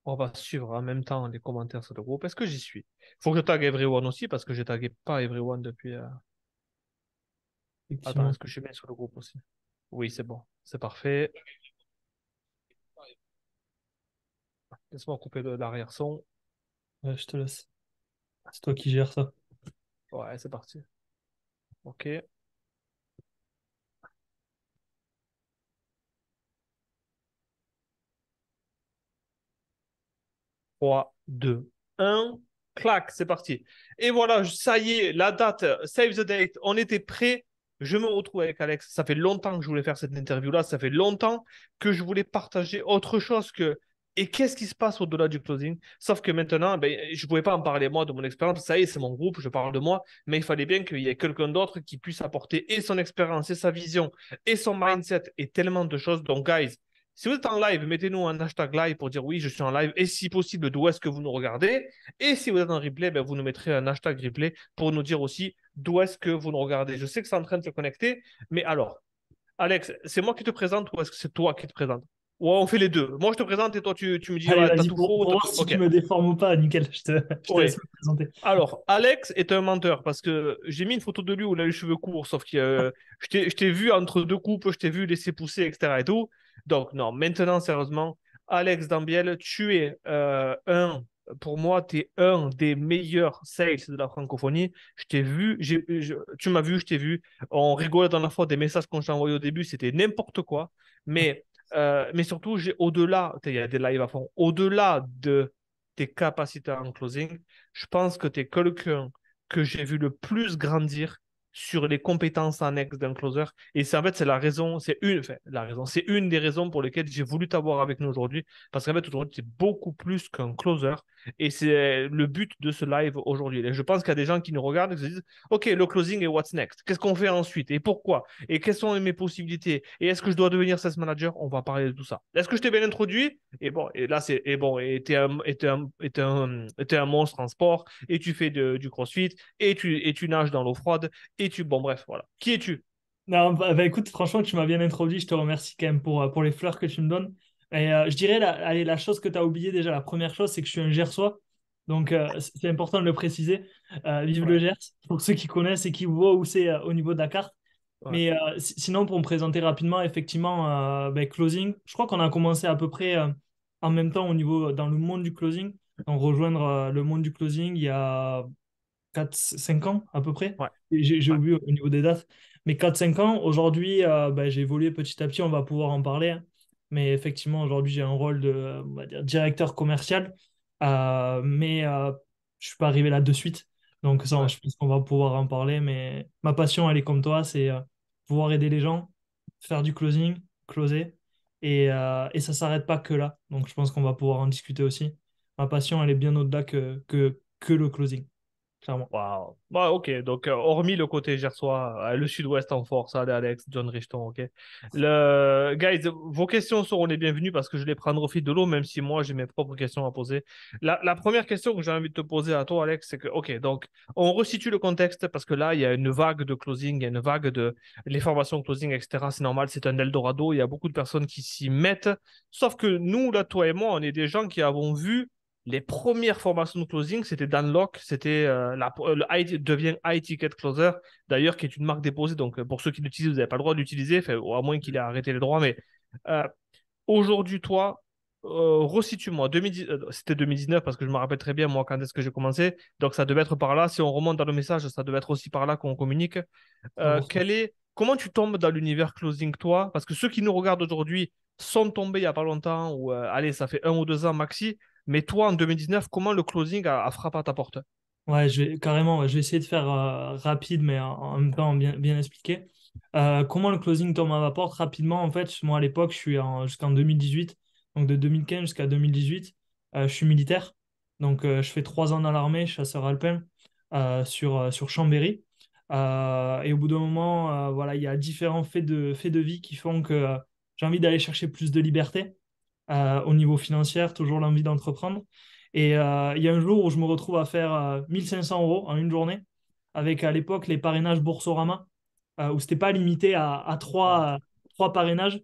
On va suivre en même temps les commentaires sur le groupe. Est-ce que j'y suis? Faut que je tag everyone aussi parce que j'ai tagué pas everyone depuis. Attends, Effectivement. est-ce que je suis bien sur le groupe aussi? Oui, c'est bon. C'est parfait. Laisse-moi couper l'arrière-son. Ouais, je te laisse. C'est toi qui gères ça. Ouais, c'est parti. Ok. 3, 2, 1. Clac, c'est parti. Et voilà, ça y est, la date, save the date, on était prêt. Je me retrouve avec Alex. Ça fait longtemps que je voulais faire cette interview-là. Ça fait longtemps que je voulais partager autre chose que. Et qu'est-ce qui se passe au-delà du closing? Sauf que maintenant, ben, je ne pouvais pas en parler moi de mon expérience. Ça y est, c'est mon groupe, je parle de moi. Mais il fallait bien qu'il y ait quelqu'un d'autre qui puisse apporter et son expérience, et sa vision, et son mindset, et tellement de choses. Donc, guys, si vous êtes en live, mettez-nous un hashtag live pour dire oui, je suis en live. Et si possible, d'où est-ce que vous nous regardez? Et si vous êtes en replay, ben, vous nous mettrez un hashtag replay pour nous dire aussi d'où est-ce que vous nous regardez. Je sais que c'est en train de se connecter, mais alors, Alex, c'est moi qui te présente ou est-ce que c'est toi qui te présente? Ouais, on fait les deux. Moi, je te présente et toi, tu me dis, Allez, ouais, t'as vas-y, tout pour faux. voir si tu Ok. me déformes ou pas, nickel. Je te laisse Oui. me présenter. Alors, Alex est un menteur parce que j'ai mis une photo de lui où il a les cheveux courts, sauf que je t'ai vu entre deux coupes, je t'ai vu laisser pousser, etc. et tout. Donc, non, maintenant, sérieusement, Alex Dambiel, pour moi, tu es un des meilleurs sales de la francophonie. Je t'ai vu, tu m'as vu, je t'ai vu. On rigolait dans la fois des messages qu'on t'a envoyés au début, c'était n'importe quoi. Mais surtout, au-delà, il y a des lives à fond, au-delà de tes capacités en closing, je pense que tu es quelqu'un que j'ai vu le plus grandir sur les compétences annexes d'un closer. Et c'est en fait, c'est la raison, c'est une, enfin, la raison, c'est une des raisons pour lesquelles j'ai voulu t'avoir avec nous aujourd'hui. Parce qu'en fait, aujourd'hui, tu es beaucoup plus qu'un closer. Et c'est le but de ce live aujourd'hui. Et je pense qu'il y a des gens qui nous regardent et qui se disent, OK, le closing et what's next? Qu'est-ce qu'on fait ensuite? Et pourquoi? Et quelles sont mes possibilités? Et est-ce que je dois devenir sales manager? On va parler de tout ça. Est-ce que je t'ai bien introduit? Et bon, et là, et t'es un monstre en sport, et tu fais du crossfit, et tu nages dans l'eau froide, bon, bref, voilà. Qui es-tu? Non, écoute, franchement, tu m'as bien introduit. Je te remercie quand même pour les fleurs que tu me donnes. Et je dirais, allez, la chose que tu as oubliée déjà, la première chose, c'est que je suis un Gersois. Donc, c'est important de le préciser. Vive le Ouais, Gers, pour ceux qui connaissent et qui voient où c'est au niveau de la carte. ouais, Mais sinon, pour me présenter rapidement, effectivement, closing, je crois qu'on a commencé à peu près en même temps au niveau dans le monde du closing. Donc, rejoindre le monde du closing il y a 4 5 ans à peu près. ouais, Et j'ai ouais. oublié au niveau des dates. Mais 4 5 ans, aujourd'hui, j'ai évolué petit à petit, on va pouvoir en parler, hein. Mais effectivement, aujourd'hui, j'ai un rôle de, on va dire, directeur commercial. Mais je suis pas arrivé là de suite. Donc ça, Ouais. je pense qu'on va pouvoir en parler. Mais ma passion, elle est comme toi, c'est pouvoir aider les gens, faire du closing, closer. Et ça s'arrête pas que là. Donc je pense qu'on va pouvoir en discuter aussi. Ma passion, elle est bien au-delà que le closing, clairement. Waouh. Bah, ok, donc hormis le côté gersois, le sud-ouest en force, allez Alex, John Richton, ok. Guys, vos questions seront les bienvenues parce que je les prendrai au fil de l'eau, même si moi j'ai mes propres questions à poser. La première question que j'ai envie de te poser à toi, Alex, c'est que, ok, donc on resitue le contexte parce que là, il y a une vague de closing, il y a une vague de les formations closing, etc. C'est normal, c'est un Eldorado, il y a beaucoup de personnes qui s'y mettent. Sauf que nous, là, toi et moi, on est des gens qui avons vu les premières formations de closing, c'était Dan Lok, c'était devient high ticket closer, d'ailleurs, qui est une marque déposée. Donc, pour ceux qui l'utilisent, vous n'avez pas le droit de l'utiliser, enfin, à moins qu'il ait arrêté les droits. Mais euh, aujourd'hui, toi, resitue-moi. C'était 2019 parce que je me rappelle très bien, moi, quand est-ce que j'ai commencé. Donc, ça devait être par là. Si on remonte dans le message, ça devait être aussi par là qu'on communique. 100%. Comment tu tombes dans l'univers closing, toi? Parce que ceux qui nous regardent aujourd'hui sont tombés il n'y a pas longtemps, ou allez, ça fait 1 ou 2 ans maxi. Mais toi, en 2019, comment le closing a frappé à ta porte? Ouais, carrément, ouais, je vais essayer de faire rapide, mais en même temps bien expliqué. Comment le closing tombe à ma porte rapidement? En fait, moi à l'époque, je suis jusqu'en 2018, donc de 2015 jusqu'à 2018, je suis militaire. Donc, je fais 3 ans dans l'armée, chasseur alpin, sur Chambéry. Et au bout d'un moment, voilà, il y a différents faits de vie qui font que j'ai envie d'aller chercher plus de liberté au niveau financier, toujours l'envie d'entreprendre. Et il y a un jour où je me retrouve à faire 1500 euros en une journée, avec à l'époque les parrainages Boursorama, où c'était pas limité à Wow. trois parrainages.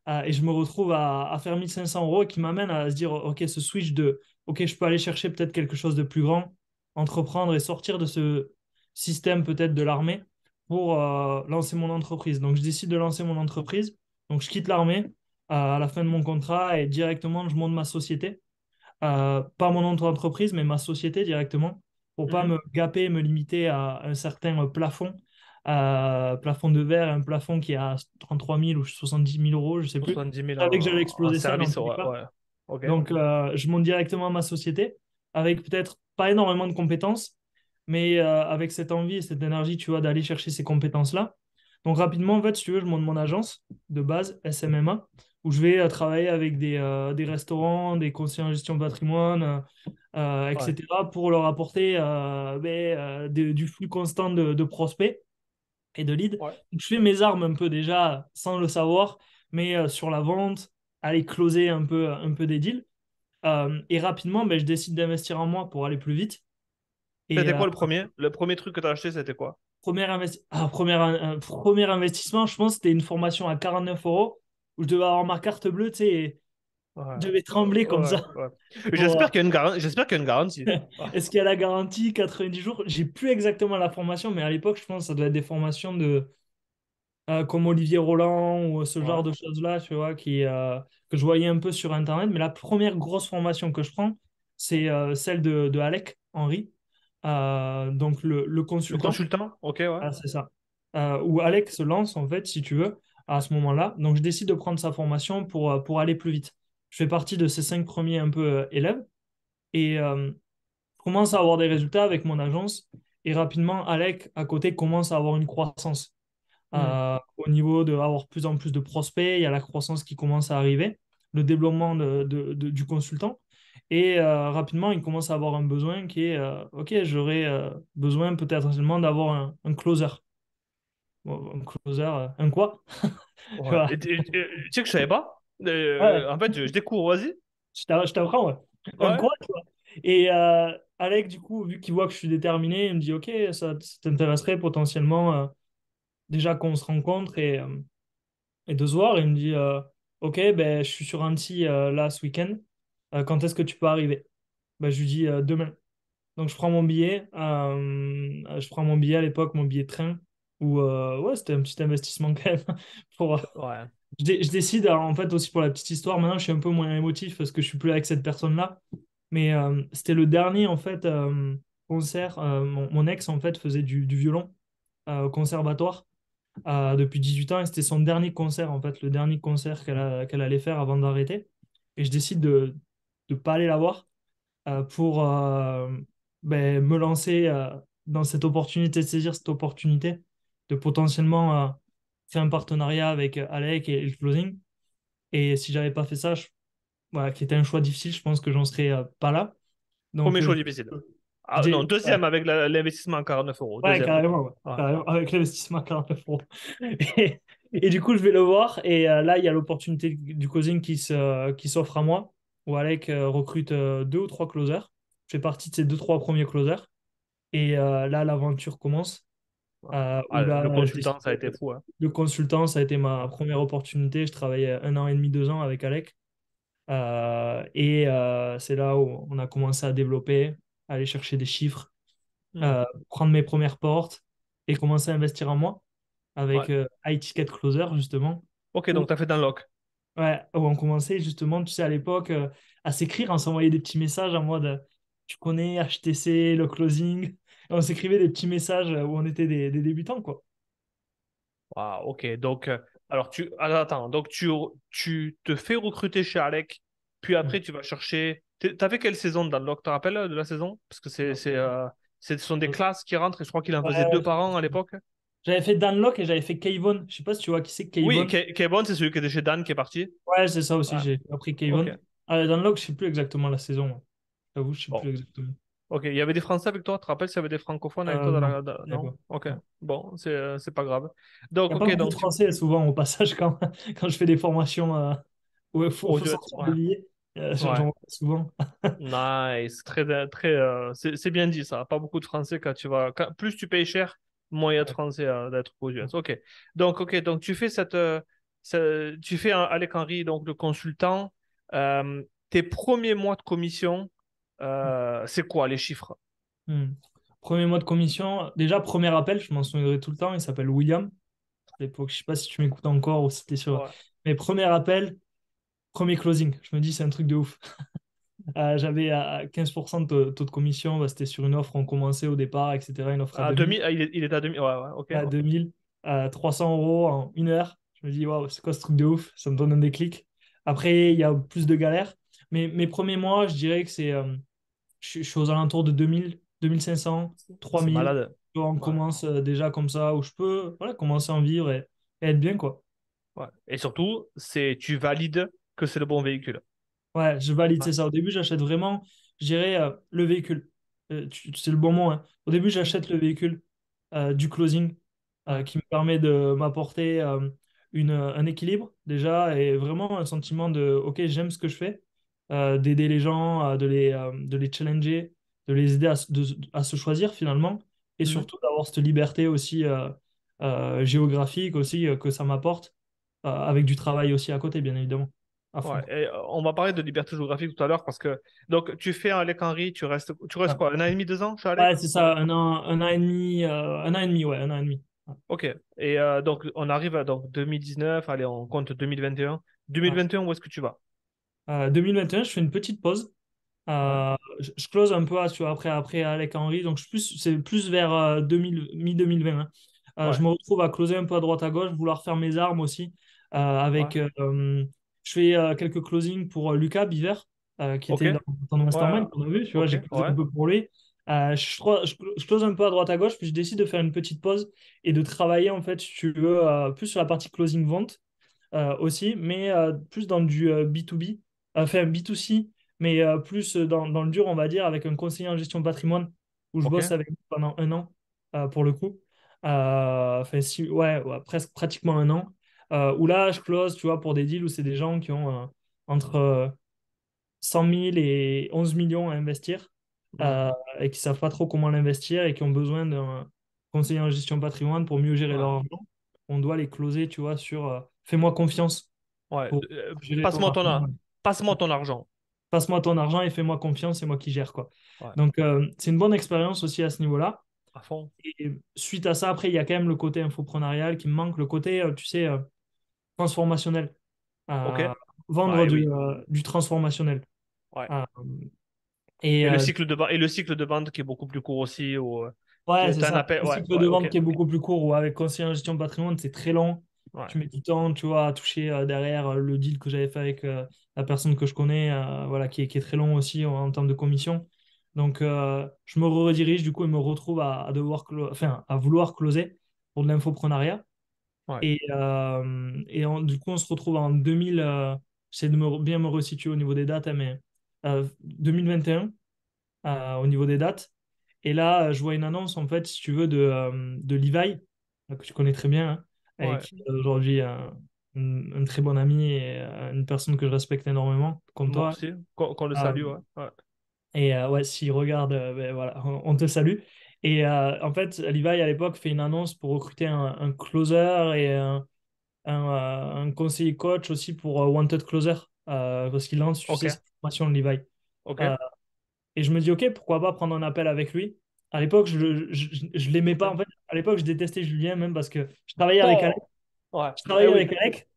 Et je me retrouve à faire 1 500 € qui m'amène à se dire, OK, ce switch de, OK, je peux aller chercher peut-être quelque chose de plus grand, entreprendre et sortir de ce système peut-être de l'armée pour lancer mon entreprise. Donc, je décide de lancer mon entreprise. Donc, je quitte l'armée à la fin de mon contrat et directement, je monte ma société. Pas mon auto-entreprise, mais ma société directement, pour pas Mhm. me gaper, me limiter à un certain plafond, plafond de verre, un plafond qui est à 33 000 ou 70 000 €, je sais plus. 70 000 Je savais que j'allais en exploser ça dans service, tous les ouais, cas. ouais. Ok. Donc, je monte directement ma société avec peut-être pas énormément de compétences, mais avec cette envie et cette énergie, tu vois, d'aller chercher ces compétences-là. Donc, rapidement, en fait, si tu veux, je monte mon agence de base, SMMA, où je vais travailler avec des restaurants, des conseillers en gestion de patrimoine, Ouais. etc., pour leur apporter du flux constant de prospects et de leads. Ouais. Donc, je fais mes armes un peu déjà sans le savoir, mais sur la vente, aller closer un peu des deals. Et rapidement, ben, je décide d'investir en moi pour aller plus vite. Et C'était quoi le premier? Le premier truc que tu as acheté, c'était quoi? premier investissement, je pense que c'était une formation à 49 euros où je devais avoir ma carte bleue, tu sais, et Ouais. je devais trembler comme Ouais, ça. ouais. Pour, J'espère qu'il y a une j'espère qu'il y a une garantie. Ah, est-ce qu'il y a la garantie 90 jours? J'ai plus exactement la formation, mais à l'époque, je pense que ça doit être des formations comme Olivier Roland ou ce genre ouais. de choses-là, tu vois, que je voyais un peu sur Internet. Mais la première grosse formation que je prends, c'est celle de Alec Henry, donc le Le consultant. consultant? Ok, ouais. Ah, c'est ça. Où Alec se lance, en fait, si tu veux, à ce moment-là. Donc, je décide de prendre sa formation pour aller plus vite. Je fais partie de ces 5 premiers un peu élèves et je commence à avoir des résultats avec mon agence. Et rapidement, Alec, à côté, commence à avoir une croissance Hmm. au niveau de avoir plus en plus de prospects, il y a la croissance qui commence à arriver, le développement du consultant. Et rapidement, il commence à avoir un besoin qui est, OK, j'aurais besoin peut-être seulement d'avoir un closer. Bon, un closer, un quoi? Tu Ouais. vois. Tu sais que je savais pas? Ouais, En fait, je découvre, vas-y. je t'apprends, ouais. Un Ouais. quoi, tu vois. Et Alec, du coup, vu qu'il voit que je suis déterminé, il me dit, OK, ça t'intéresserait potentiellement déjà qu'on se rencontre et de se voir. Il me dit OK, ben, je suis sur Annecy là ce week-end. Quand est-ce que tu peux arriver? Ben, je lui dis demain. Donc je prends mon billet. Je prends mon billet à l'époque, mon billet de train. Où, ouais, c'était un petit investissement quand même. pour, Ouais. je décide, alors, en fait, aussi pour la petite histoire, maintenant je suis un peu moins émotif parce que je suis plus avec cette personne-là. Mais c'était le dernier en fait concert. Mon ex en fait faisait du violon au conservatoire depuis 18 ans et c'était son dernier concert, en fait, le dernier concert qu'elle allait faire avant d'arrêter. Et je décide de ne pas aller la voir pour me lancer dans cette opportunité, de saisir cette opportunité de potentiellement faire un partenariat avec Alec et le closing. Et si j'avais pas fait ça, voilà, qui était un choix difficile, je pense que j'en serais pas là. Donc, Premier choix difficile. je Ah, non, dis- ouais, deuxième avec l'investissement à 49 euros. ouais, Deuxième. carrément, ouais. Ouais. Carrément, avec l'investissement à 49 euros. Et du coup, je vais le voir. Et là, il y a l'opportunité du closing qui s'offre à moi, où Alec recrute 2 ou 3 closers. Je fais partie de ces 2, 3 premiers closers. Et là, l'aventure commence. Ouais. Où Ah, le là, je consultant, décide ça a été fou, hein. de consultant, ça a été ma Ouais. première opportunité. Je travaillais 1 an et demi, 2 ans avec Alec. Et c'est là où on a commencé à développer, aller chercher des chiffres, Hmm. prendre mes premières portes et commencer à investir en moi Ouais. avec iTicket Closer, justement, Ok, où, donc tu as fait dans lock. ouais, où on commençait justement, tu sais, à l'époque, à s'écrire, on s'envoyait des petits messages en mode tu connais HTC, le closing. Et on s'écrivait des petits messages où on était des débutants, quoi. Wow, ok. Donc, alors attends, donc tu te fais recruter chez Alec, puis Mm. après tu vas chercher. T'as fait quelle saison dans le lock? Tu te rappelles de la saison? Parce que ce sont des classes qui rentrent et je crois qu'il en faisait deux Ouais, par an à l'époque. j'avais fait Danlock et j'avais fait Kayvon. Je sais pas si tu vois qui c'est Oui, Kayvon. Kevin, c'est celui qui était chez Dan qui est parti. Ouais, c'est ça aussi, Ouais, j'ai appris ok. Kayvon. Danlock, je sais plus exactement la saison, moi. J'avoue, je sais plus Bon, exactement. ok. Il y avait des Français avec toi? Tu te rappelles s'il y avait des francophones avec toi dans Non, il y a Non? pas. Ok. Non. Bon, c'est pas grave. Il Donc, n'y a pas ok, beaucoup de donc tu. Français souvent au passage quand, quand je fais des formations où il Aux faut US, sortir ouais. des billets. J'en Ouais. vois souvent. Nice, très, c'est bien dit ça. Pas beaucoup de Français quand tu vas, plus tu payes cher, moins il y a de Ouais. Français d'être aux US. Ok, donc tu fais cette. Tu fais Alec Henry, donc le consultant. Tes premiers mois de commission, c'est quoi les chiffres? Hmm. Premier mois de commission, déjà, premier appel, je m'en souviendrai tout le temps, il s'appelle William. À l'époque, je sais pas si tu m'écoutes encore ou si c'était sur. Ouais. Mais premier appel, premier closing. Je me dis, c'est un truc de ouf. J'avais à 15% de taux de commission, bah, c'était sur une offre, on commençait au départ, etc. Une offre à À 2000, 2000, il est à 2000. Ouais, ouais, ok, à ok. 2000, 300 euros en une heure. Je me dis, waouh, c'est quoi ce truc de ouf? Ça me donne un déclic. Après, il y a plus de galères. Mais mes premiers mois, je dirais que je suis aux alentours de 2000, 2500, C'est 3000. malade. On Ouais, commence déjà comme ça, où je peux voilà, commencer à en vivre et être bien, quoi. ouais. Et surtout, tu valides que c'est le bon véhicule. Ouais, je valide, Ouais. c'est ça. Au début, j'achète vraiment, je dirais, le véhicule. C'est le bon mot, hein. Au début, j'achète le véhicule du closing Ouais. qui me permet de m'apporter un équilibre déjà et vraiment un sentiment de, OK, j'aime ce que je fais, d'aider les gens, de les challenger, de les aider à se choisir finalement et Mhm. surtout d'avoir cette liberté aussi géographique aussi que ça m'apporte avec du travail aussi à côté, bien évidemment, à fond. Ouais. Et on va parler de liberté géographique tout à l'heure parce que donc tu fais un Alec Henry, tu restes quoi, un an et demi, 2 ans chez Alec? Ouais, c'est ça, un an et demi, un an et demi, ouais, un an et demi. Ouais. Ok. Et donc on arrive à donc 2019, allez, on compte 2021. Ouais. 2021, où est-ce que tu vas? 2021, je fais une petite pause. Ouais. Je close un peu après Alec Henry, donc c'est plus vers 2000, mi-2020. Hein. Je Ouais. me retrouve à closer un peu à droite à gauche, vouloir faire mes armes aussi. Ouais. Je fais quelques closings pour Lucas Biver, qui Ok. était dans le Ouais. Mastermind qu'on a vu, tu vois, Ok. j'ai closé un Ouais. peu pour lui. Je close un peu à droite à gauche, puis je décide de faire une petite pause et de travailler, en fait, si tu veux, plus sur la partie closing vente aussi, mais plus dans du B2B, enfin B2C, mais plus dans le dur, on va dire, avec un conseiller en gestion de patrimoine, où je bosse Ok. avec lui pendant un an, pour le coup. Enfin, ouais, presque pratiquement un an. Où là, je close, tu vois, pour des deals où c'est des gens qui ont entre 100 000 et 11 millions à investir Ouais. et qui savent pas trop comment l'investir et qui ont besoin d'un conseiller en gestion de patrimoine pour mieux gérer leur Ouais. argent. On doit les closer, tu vois, sur fais-moi confiance Ouais. pour gérer ton Passe-moi argent. passe-moi ton argent. Passe-moi ton argent et fais-moi confiance, c'est moi qui gère, quoi. Ouais. Donc, c'est une bonne expérience aussi à ce niveau-là. À fond. Et suite à ça, après, il y a quand même le côté infoprenarial qui me manque, le côté, tu sais, transformationnel. Ok. Euh, Vendre Ouais, oui. du transformationnel. Ouais. Euh, et Et le cycle de vente qui est beaucoup plus court aussi. ouais, c'est T'as un ça. appel. Le Ouais. cycle Ouais. de Ok. vente qui est beaucoup plus court ou avec conseiller en gestion de patrimoine, c'est très long. Ouais. Tu mets du temps, tu vois, à toucher derrière le deal que j'avais fait avec la personne que je connais, voilà, qui est très long aussi en termes de commission. Donc, je me redirige du coup et me retrouve à devoir, enfin, à vouloir closer pour de l'infoprenariat. Ouais. Du coup, on se retrouve en 2000. J'essaie de bien me resituer au niveau des dates, hein, mais 2021 au niveau des dates. Et là, je vois une annonce, en fait, si tu veux, de Levi, que tu connais très bien, hein, et Ouais. qui est aujourd'hui un très bon ami et une personne que je respecte énormément, comme Moi toi. aussi. Qu'on le Euh, salue. Ouais. Ouais. et ouais, s'il regarde, ben voilà, on te salue. Et en fait, Levi, à l'époque, fait une annonce pour recruter un closer et un conseiller coach aussi pour Wanted Closer, parce qu'il lance, tu sais, Ok. cette formation de Levi. Ok. Euh, Et je me dis, OK, pourquoi pas prendre un appel avec lui. À l'époque, je l'aimais pas. En fait, à l'époque, je détestais Julien même parce que je travaillais avec Alec. Oh. Ouais. Je Eh travaillais oui. avec Alec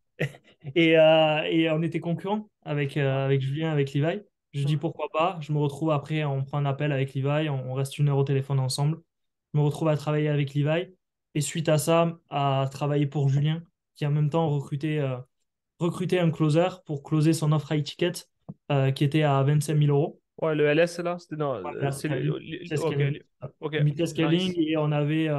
et on était concurrents avec Julien, avec Levi. Je dis pourquoi pas. Je me retrouve après, on prend un appel avec Levi, on reste une heure au téléphone ensemble. Je me retrouve à travailler avec Levi et suite à ça, à travailler pour Julien qui en même temps recruté un closer pour closer son offre high ticket qui était à 25 000 euros. Ouais, le LS là, c'était non, Voilà, c'est Vitesse ok, Scaling. ok, Vitesse Scaling nice. et on avait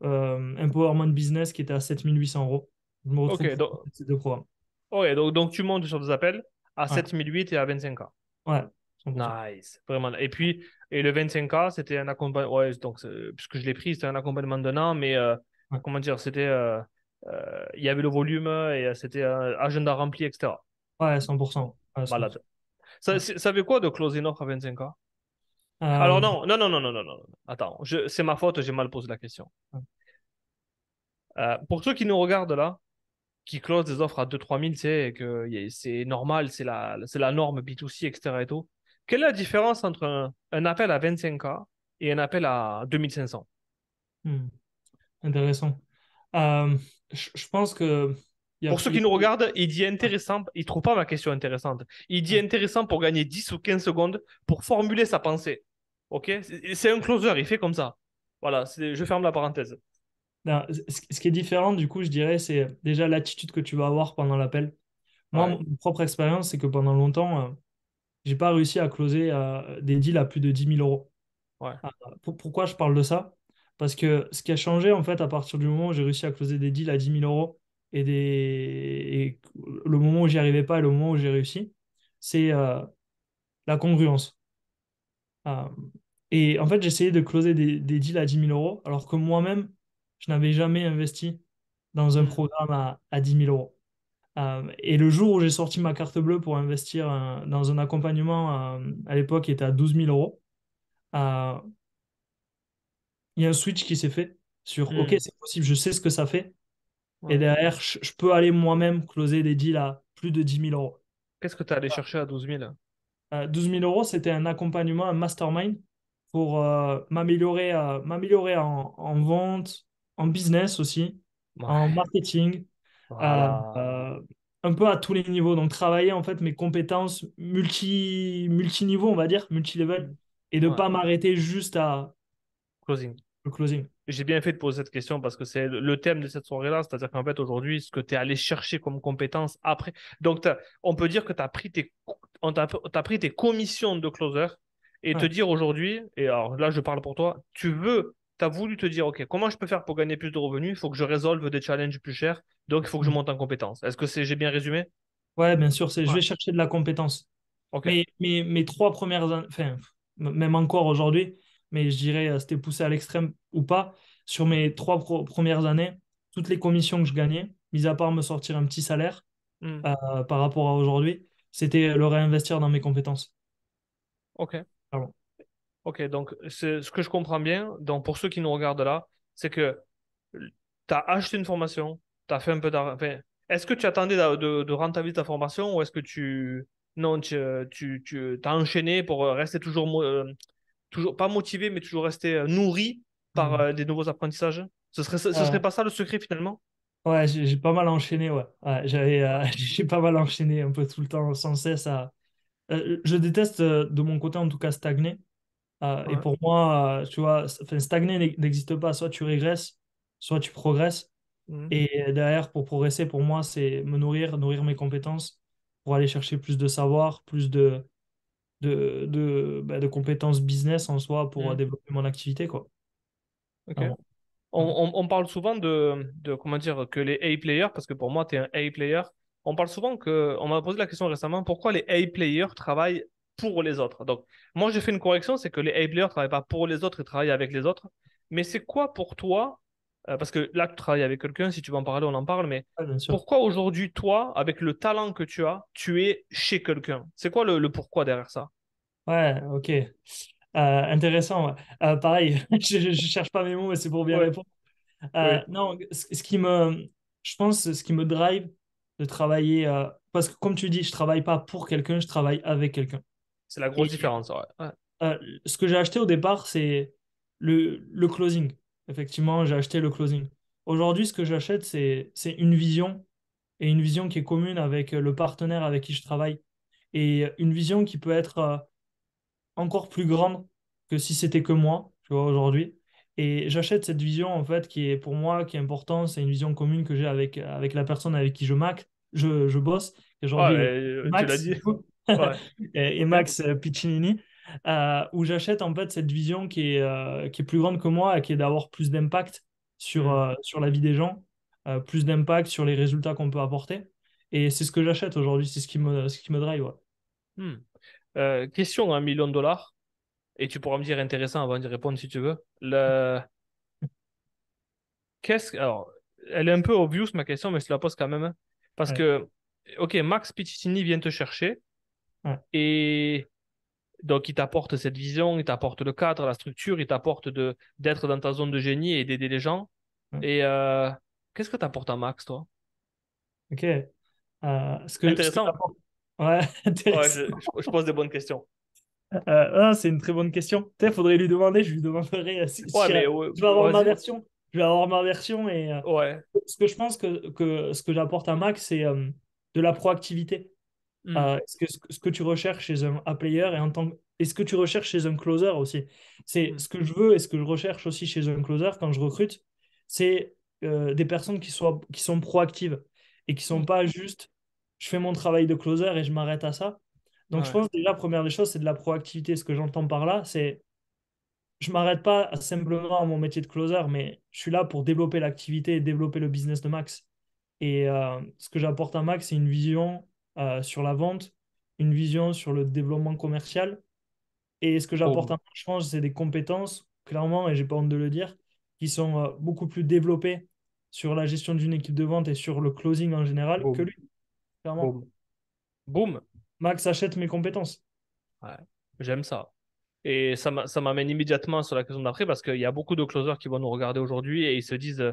Empowerment Business qui était à 7 800 euros. Je me Ok, retrouve pour donc, ces deux programmes. ouais, donc tu montes sur des appels à Ouais, 7008 et à 25K. ouais, 100%. Nice, vraiment. Et le 25K, c'était un accompagnement, ouais, donc, puisque je l'ai pris, c'était un accompagnement d'un an, mais Ouais, comment dire, il y avait le volume et c'était un agenda rempli, etc. ouais, Bon, 100%. Ouais, 100%. malade. Ça, Ouais. ça fait quoi de closer une offre à 25K? Alors Euh, non, non, non, non, non, non, non. Attends, c'est ma faute, j'ai mal posé la question. Pour ceux qui nous regardent là, qui close des offres à 2-3 000, tu sais, et que c'est normal, c'est la norme B2C, etc. et tout. Quelle est la différence entre un appel à 25K et un appel à 2500? Hmm, intéressant. Euh, je pense que Pour ceux il y qui nous a- regardent, il dit intéressant, il trouve pas ma question intéressante. Il dit ouais. intéressant pour gagner 10 ou 15 secondes pour formuler sa pensée. Ok? C'est un closer, il fait comme ça. Voilà, je ferme la parenthèse. Non, ce qui est différent, du coup, je dirais, c'est déjà l'attitude que tu vas avoir pendant l'appel. Moi, Ouais, mon propre expérience, c'est que pendant longtemps, j'ai pas réussi à closer des deals à plus de 10 000 euros. ouais. Ah, pourquoi je parle de ça? Parce que ce qui a changé, en fait, à partir du moment où j'ai réussi à closer des deals à 10 000 euros et le moment où j'y arrivais pas et le moment où j'ai réussi, c'est la congruence. Euh, et en fait, j'essayais de closer des deals à 10 000 euros, alors que moi-même, je n'avais jamais investi dans un Hmm. programme à 10 000 euros. Et le jour où j'ai sorti ma carte bleue pour investir dans un accompagnement, à l'époque, qui était à 12 000 euros, euh, il y a un switch qui s'est fait sur OK, Hmm. c'est possible, je sais ce que ça fait. Et Ouais. derrière, je peux aller moi-même closer des deals à plus de 10 000 euros. Qu'est-ce que tu es allé chercher à 12 000? 12 000 euros, c'était un accompagnement, un mastermind pour m'améliorer en vente, en business aussi, en Ouais. marketing, euh, Voilà. euh, un peu à tous les niveaux. Donc, travailler en fait mes compétences multiniveaux, on va dire, multilevel, Hmm. et de ne Ouais. pas m'arrêter juste à Closing. le closing. J'ai bien fait de poser cette question parce que c'est le thème de cette soirée-là, c'est-à-dire qu'en fait aujourd'hui, ce que tu es allé chercher comme compétence après. Donc on peut dire que tu as pris t'as pris tes commissions de closer et te Ouais. dire aujourd'hui, et alors là je parle pour toi, tu as voulu te dire, OK, comment je peux faire pour gagner plus de revenus? Il faut que je résolve des challenges plus chers, donc il faut que je monte en compétence. Est-ce que j'ai bien résumé? Ouais, bien sûr, je Ouais. vais chercher de la compétence. OK. Mais mes 3 premières années, enfin, même encore aujourd'hui, mais je dirais, c'était poussé à l'extrême ou pas, sur mes 3 premières années, toutes les commissions que je gagnais, mis à part me sortir un petit salaire Hmm. par rapport à aujourd'hui, c'était le réinvestir dans mes compétences. OK. Pardon. Ok, donc ce que je comprends bien, donc pour ceux qui nous regardent là, c'est que tu as acheté une formation, tu as fait un peu d'argent. Enfin, est-ce que tu attendais de rentabiliser ta formation ou est-ce que non, tu as enchaîné pour rester toujours, toujours pas motivé, mais toujours rester nourri par Hmm. des nouveaux apprentissages? Ce serait Euh, pas ça le secret finalement? ouais, j'ai pas mal enchaîné, ouais. Ouais, j'ai pas mal enchaîné un peu tout le temps, sans cesse. Je déteste, de mon côté en tout cas, stagner. Et Ouais. pour moi, tu vois, enfin, stagner n'existe pas. Soit tu régresses, soit tu progresses. Mhm. Et derrière, pour progresser, pour moi, c'est me nourrir mes compétences pour aller chercher plus de savoir, plus de compétences business en soi pour Mhm. développer mon activité, quoi. Ok. Vraiment. Vraiment. On parle souvent comment dire, que les A-players, parce que pour moi, tu es un A-player, on parle souvent que, on m'a posé la question récemment, pourquoi les A-players travaillent pour les autres? Donc, moi, j'ai fait une correction, c'est que les A-players travaillent pas pour les autres, ils travaillent avec les autres. Mais c'est quoi pour toi, parce que là, tu travailles avec quelqu'un, si tu veux en parler, on en parle, mais Ouais, bien sûr. pourquoi aujourd'hui, toi, avec le talent que tu es chez quelqu'un? C'est quoi le pourquoi derrière ça? Ouais, ok. Intéressant. Ouais. Pareil, je cherche pas mes mots, mais c'est pour bien Ouais, répondre. oui, Non, je pense, ce qui me drive de travailler, parce que comme tu dis, je travaille pas pour quelqu'un, je travaille avec quelqu'un. c'est la grosse Et différence, ouais. Ouais. ce que j'ai acheté au départ, c'est le closing. Effectivement, j'ai acheté le closing. Aujourd'hui, ce que j'achète, c'est une vision, et une vision qui est commune avec le partenaire avec qui je travaille. Et une vision qui peut être encore plus grande que si c'était que moi, tu vois, aujourd'hui. Et j'achète cette vision, en fait, qui est pour moi, qui est importante. C'est une vision commune que j'ai avec la personne avec qui je bosse, qui Ouais, aujourd'hui est tu l'as Max, dit. du coup, Ouais, et ok. Max Piccinini, où j'achète, en fait, cette vision qui est plus grande que moi et qui est d'avoir plus d'impact Hmm. sur la vie des gens, plus d'impact sur les résultats qu'on peut apporter. Et c'est ce que j'achète aujourd'hui, c'est ce qui me drive, ouais. Hmm. Question à 1 million de dollars, et tu pourras me dire intéressant avant d'y répondre si tu veux. Alors, elle est un peu obvious ma question, mais je te la pose quand même, hein. Parce Ouais, que, ok, Max Piccini vient te chercher ouais, et donc il t'apporte cette vision, il t'apporte le cadre, la structure, il t'apporte d'être dans ta zone de génie et d'aider les gens. ouais. Et qu'est-ce que t'apportes à Max, toi? Ok. Ce que Intéressant. j'apporte. Ouais, Ouais, intéressant. je pose des bonnes questions. C'est une très bonne question. Il faudrait lui demander, je lui demanderai Ouais, mais je vais avoir ma vas-y. version. Je vais avoir ma version et Ouais. ce que je pense que ce que j'apporte à Max, c'est de la proactivité. Hmm. Ce que tu recherches chez un A-player et ce que tu recherches chez un closer aussi. C'est Hmm. ce que je veux et ce que je recherche aussi chez un closer quand je recrute, c'est des personnes qui sont proactives et qui sont Hmm. pas juste je fais mon travail de closer et je m'arrête à ça. Donc je Ouais. pense déjà, première des choses, c'est de la proactivité. Ce que j'entends par là, c'est je m'arrête pas simplement à mon métier de closer, mais je suis là pour développer l'activité et développer le business de Max. Et ce que j'apporte à Max, c'est une vision sur la vente, une vision sur le développement commercial. Et ce que j'apporte à Boum. Max, je pense, c'est des compétences, clairement, et j'ai pas honte de le dire, qui sont beaucoup plus développées sur la gestion d'une équipe de vente et sur le closing en général que Boum. lui, clairement. Boum. Boum. Max achète mes compétences. Ouais. J'aime ça. Et ça m'amène immédiatement sur la question d'après parce qu'il y a beaucoup de closers qui vont nous regarder aujourd'hui et ils se disent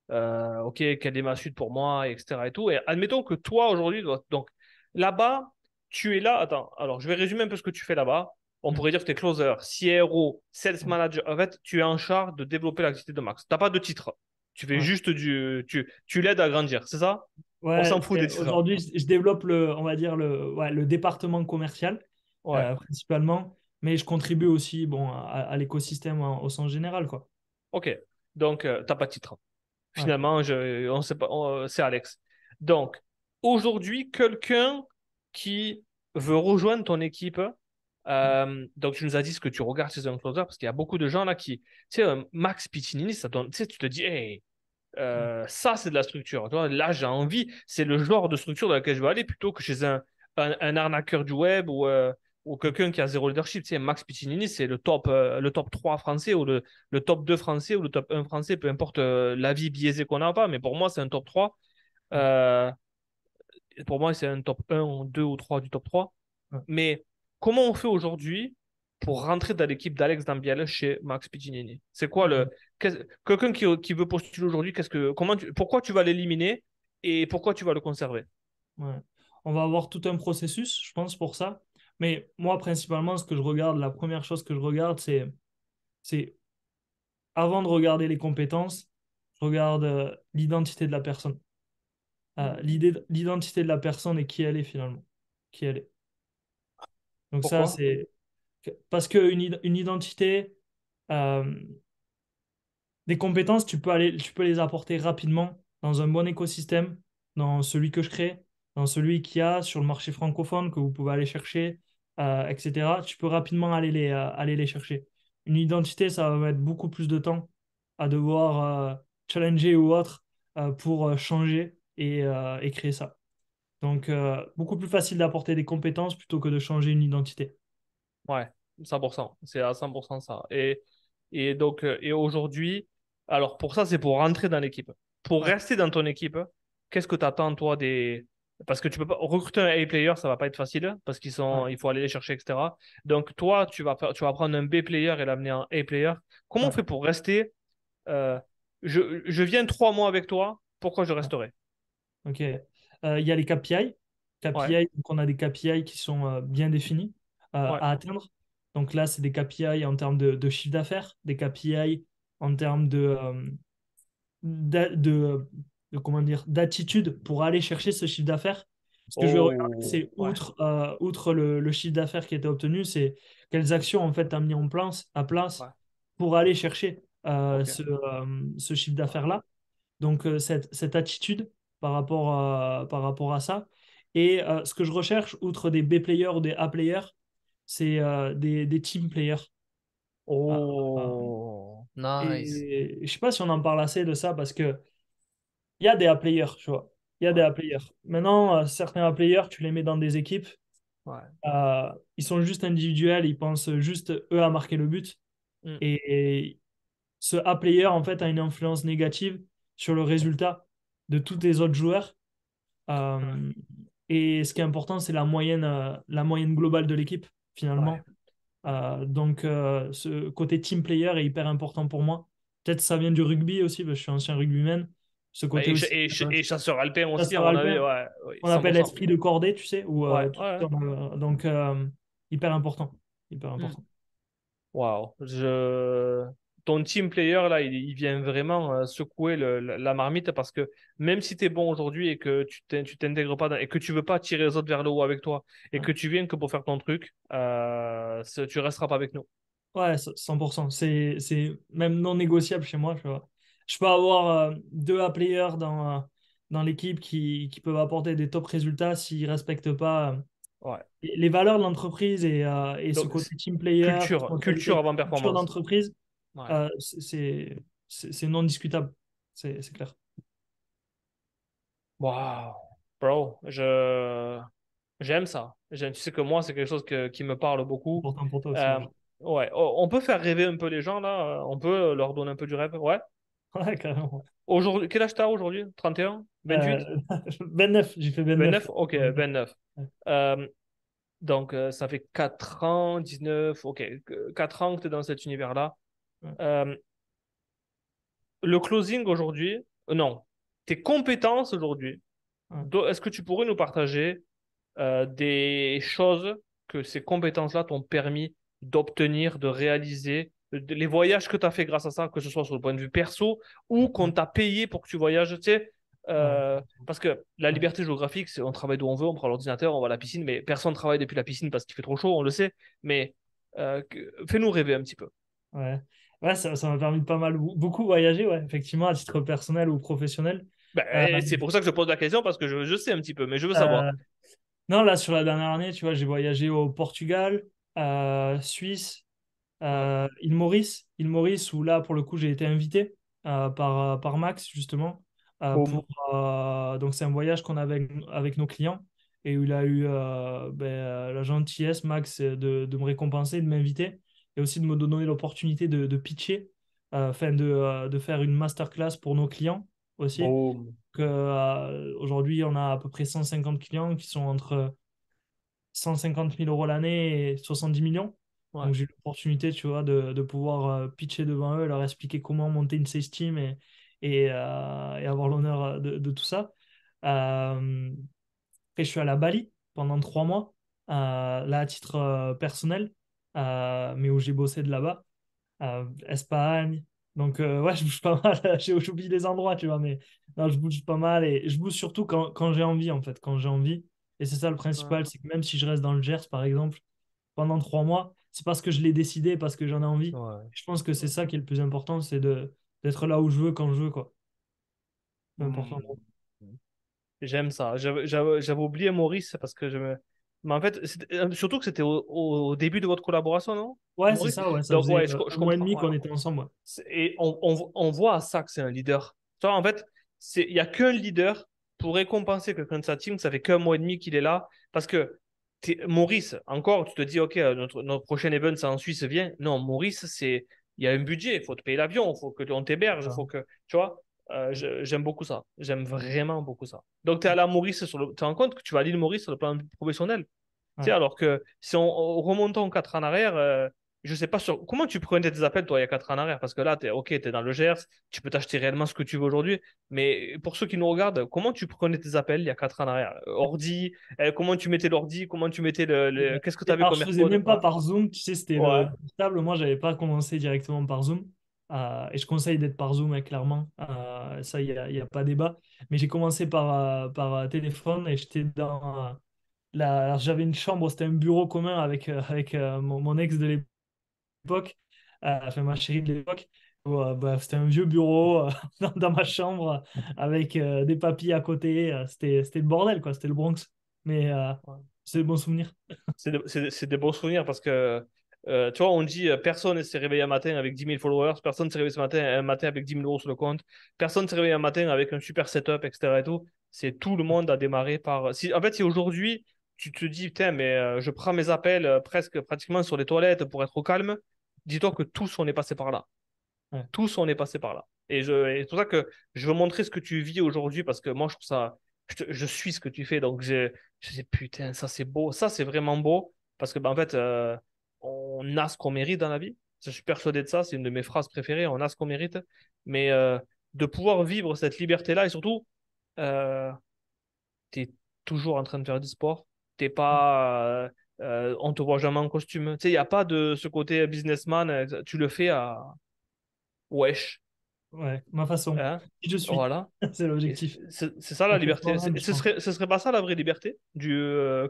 OK, quelle est ma suite pour moi, etc. et tout. Et admettons que toi aujourd'hui, donc là-bas, tu es là. Attends, alors je vais résumer un peu ce que tu fais là-bas. On Mm. pourrait dire que tu es closer, CRO, sales Ouais. manager. En fait, tu es en charge de développer l'activité de Max. Tu n'as pas de titre. Tu fais Ouais. juste tu l'aides à grandir, c'est ça? On Ouais, s'en fout des titres. aujourd'hui, je développe on va dire le département commercial Ouais, principalement, mais je contribue aussi bon, à l'écosystème au sens général, quoi. ok. Donc, t'as pas de titre. Ouais. Finalement, on sait pas, c'est Alex. Donc, aujourd'hui, quelqu'un qui veut rejoindre ton équipe, donc tu nous as dit ce que tu regardes chez un closer, parce qu'il y a beaucoup de gens là qui, tu sais, Max Piccinini, ça donne, tu sais, tu te dis, hey, ça c'est de la structure. Tu vois, là, j'ai envie, c'est le genre de structure dans laquelle je veux aller plutôt que chez un arnaqueur du web ou quelqu'un qui a zéro leadership. Tu sais, Max Piccinini, c'est le top 3 français ou le top 2 français ou le top 1 français, peu importe l'avis biaisé qu'on a ou pas, mais pour moi, c'est un top 3. Euh, pour moi, c'est un top 1 ou 2 ou 3 du top 3. Ouais. Mais comment on fait aujourd'hui pour rentrer dans l'équipe d'Alex Dambiel chez Max Piccinini? C'est quoi Ouais. quelqu'un qui veut postuler aujourd'hui, pourquoi tu vas l'éliminer et pourquoi tu vas le conserver? Ouais. On va avoir tout un processus, je pense, pour ça. Mais moi, principalement, ce que je regarde, la première chose que je regarde, c'est avant de regarder les compétences, je regarde l'identité de la personne. L'identité de la personne et qui elle est finalement. Qui elle est. Donc ça, Pourquoi? c'est parce qu'une identité, euh, des compétences, tu peux les apporter rapidement dans un bon écosystème, dans celui que je crée, dans celui qu'il y a sur le marché francophone que vous pouvez aller chercher, etc. Tu peux rapidement aller les chercher. Une identité, ça va mettre beaucoup plus de temps à devoir challenger ou autre pour changer et créer ça. Donc, beaucoup plus facile d'apporter des compétences plutôt que de changer une identité. Ouais, 100%. C'est à 100% ça. Et donc, et aujourd'hui, alors pour ça, c'est pour rentrer dans l'équipe. Pour Ouais, rester dans ton équipe, qu'est-ce que tu attends, toi, des. Parce que tu peux pas recruter un A-player, ça va pas être facile, parce ouais, il faut aller les chercher, etc. Donc, toi, tu vas prendre un B-player et l'amener en A-player. Comment on ouais, fait pour rester euh, je viens 3 mois avec toi, pourquoi je ouais. resterai? Ok. Il y a les KPI. Ouais, Donc on a des KPI qui sont bien définis ouais, à atteindre. Donc là, c'est des KPI en termes de chiffre d'affaires, des KPI en termes d'a- de, comment dire, d'attitude pour aller chercher ce chiffre d'affaires. Ce que je vais regarder, oh, c'est ouais, outre le chiffre d'affaires qui a été obtenu, c'est quelles actions en fait tu as mis en place ouais, pour aller chercher ok, ce chiffre ouais, d'affaires-là. Donc, cette attitude par rapport à ça. Et ce que je recherche, outre des B-players ou des A-players, c'est des team players. Euh, euh, oh, nice, et je sais pas si on en parle assez de ça parce que il y a des A-players, tu vois. Il y a des ouais, A-players. Maintenant, certains A-players, tu les mets dans des équipes, ouais. ils sont juste individuels, ils pensent juste eux à marquer le but. Hmm. Et ce A-player, en fait, a une influence négative sur le résultat de tous les autres joueurs. Ouais, Euh, et ce qui est important, c'est la moyenne globale de l'équipe, ouais, finalement. Donc, ce côté team player est hyper important pour moi. Peut-être ça vient du rugby aussi, parce que je suis ancien rugbyman. ce côté aussi. Et chasseur alpin aussi, à Chasseur mon avis, alpin, ouais, oui, on appelle 100%. l'esprit de cordée, tu sais, ou Ouais, ouais. donc hyper important. Hyper Hmm. important. Waouh. Ton team player, là, il vient vraiment secouer la marmite parce que même si tu es bon aujourd'hui et que tu t'intègres pas et que tu veux pas tirer les autres vers le haut avec toi et Ouais, que tu viens que pour faire ton truc, tu resteras pas avec nous. ouais, 100%. C'est même non négociable chez moi, tu vois. Je peux avoir deux A-players dans l'équipe qui peuvent apporter des top résultats s'ils ne respectent pas Ouais. les valeurs de l'entreprise et ce Donc, côté team player, culture responsabilité, avant culture performance. d'entreprise, Ouais. euh, c'est non discutable. C'est clair. Waouh. Bro, j'aime ça. Tu sais que moi, c'est quelque chose qui me parle beaucoup. Important pour toi aussi, Euh, ouais. ouais, on peut faire rêver un peu les gens là. On peut leur donner un peu du rêve. Ouais. Ouais, carrément. Aujourd'hui, quel âge t'as aujourd'hui? 31? 28? 29, j'ai fait 29. 29? Ok, 29. Ouais, Euh, donc, ça fait 4 ans, 19, ok, 4 ans que tu es dans cet univers-là. ouais, Euh, le closing aujourd'hui, non, tes compétences aujourd'hui, ouais. est-ce que tu pourrais nous partager des choses que ces compétences-là t'ont permis d'obtenir, de réaliser, les voyages que tu as fait grâce à ça, que ce soit sur le point de vue perso ou qu'on t'a payé pour que tu voyages, tu sais, Ouais, parce que la ouais, liberté géographique, c'est on travaille d'où on veut, on prend l'ordinateur, on va à la piscine, mais personne ne travaille depuis la piscine parce qu'il fait trop chaud, on le sait, mais fais-nous rêver un petit peu. ouais. Ouais, ça m'a permis de pas mal, beaucoup voyager, ouais, effectivement, à titre personnel ou professionnel. Ben, Euh, c'est pour ça que je pose la question, parce que je sais un petit peu, mais je veux euh, savoir. non, là, sur la dernière année, tu vois, j'ai voyagé au Portugal, Suisse, Ouais. Île Maurice, où là, pour le coup, j'ai été invité par Max, justement, Boum. donc c'est un voyage qu'on a avec nos clients, et où il a eu la gentillesse, Max, de me récompenser, de m'inviter, et aussi de me donner l'opportunité de pitcher, enfin de faire une masterclass pour nos clients aussi. Boum. Aujourd'hui, on a à peu près 150 clients qui sont entre 150 000 euros l'année et 70 millions. Ouais. Donc j'ai eu l'opportunité, tu vois, de pouvoir pitcher devant eux, leur expliquer comment monter une sales team et avoir l'honneur de tout ça. Euh, Après, je suis allé à Bali pendant 3 mois, là à titre personnel, mais où j'ai bossé de là-bas. Espagne. Donc, ouais, je bouge pas mal. J'oublie les endroits, tu vois, mais non, je bouge pas mal et je bouge surtout quand j'ai envie, en fait, quand j'ai envie. Et c'est ça le principal, Ouais. c'est que même si je reste dans le Gers, par exemple, pendant 3 mois, c'est parce que je l'ai décidé, parce que j'en ai envie. Ouais. Je pense que c'est ça qui est le plus important, c'est d'être là où je veux, quand je veux, quoi. C'est important. Hmm. J'aime ça. J'avais oublié Maurice parce que je me. Mais en fait, surtout que c'était au début de votre collaboration, non? Ouais, c'est Maurice? ça, ouais, ça Donc, faisait ouais, je un mois et comprends. demi Ouais. qu'on était ensemble, ouais. Et on voit à ça que c'est un leader. Tu vois, en fait, il n'y a qu'un leader pour récompenser quelqu'un de sa team. Ça fait qu'un mois et demi qu'il est là. Parce que Maurice, encore, tu te dis, OK, notre prochain event, c'est en Suisse, viens. Non, Maurice, il y a un budget. Il faut te payer l'avion. Il faut que on t'héberge. Il Ah, faut que. Tu vois, j'aime beaucoup ça. J'aime vraiment beaucoup ça. Donc, tu es à la Maurice, tu te rends compte que tu vas à l'île Maurice sur le plan professionnel. Tu sais, ouais. alors que si remontons 4 ans en arrière, je sais pas comment tu prenais tes appels, toi, il y a 4 ans en arrière, parce que là, ok, tu es dans le Gers, tu peux t'acheter réellement ce que tu veux aujourd'hui, mais pour ceux qui nous regardent, comment tu prenais tes appels il y a 4 ans en arrière? Ordi, comment tu mettais l'ordi, comment tu mettais qu'est-ce que tu avais Alors, comme je faisais AirPod? même Ouais. pas par Zoom, tu sais, c'était Ouais. le stable. Moi, j'avais pas commencé directement par Zoom. Et je conseille d'être par Zoom, hein, clairement. Ça, il y a pas débat. Mais j'ai commencé par téléphone et j'étais dans alors, j'avais une chambre, c'était un bureau commun avec mon ex de l'époque, enfin ma chérie de l'époque. C'était un vieux bureau dans ma chambre avec des papilles à côté. C'était le bordel, quoi. C'était le Bronx. Mais Ouais. c'est des bons souvenirs. C'est des bons souvenirs parce que, tu vois, on dit personne ne s'est réveillé un matin avec 10 000 followers, personne ne s'est réveillé un matin avec 10 000 euros sur le compte, personne ne s'est réveillé un matin avec un super setup, etc. Et tout. C'est tout le monde a démarré par. En fait, si aujourd'hui tu te dis, putain, mais je prends mes appels presque pratiquement sur les toilettes pour être au calme, dis-toi que tous on est passé par là. Ouais. Tous on est passé par là. Et c'est pour ça que je veux montrer ce que tu vis aujourd'hui parce que moi, je trouve ça. Je suis ce que tu fais. Donc, je dis, putain, ça c'est beau. Ça c'est vraiment beau parce que, bah, en fait, on a ce qu'on mérite dans la vie. Je suis persuadé de ça. C'est une de mes phrases préférées. On a ce qu'on mérite. Mais de pouvoir vivre cette liberté-là et surtout, euh, tu es toujours en train de faire du sport. T'es pas, on te voit jamais en costume. Tu sais, il n'y a pas de ce côté businessman. Tu le fais à wesh. Ouais, ma façon. Hein? Qui je suis, Voilà. c'est Et l'objectif. c'est ça la Être liberté. soi-même, je pense. Ce serait pas ça la vraie liberté que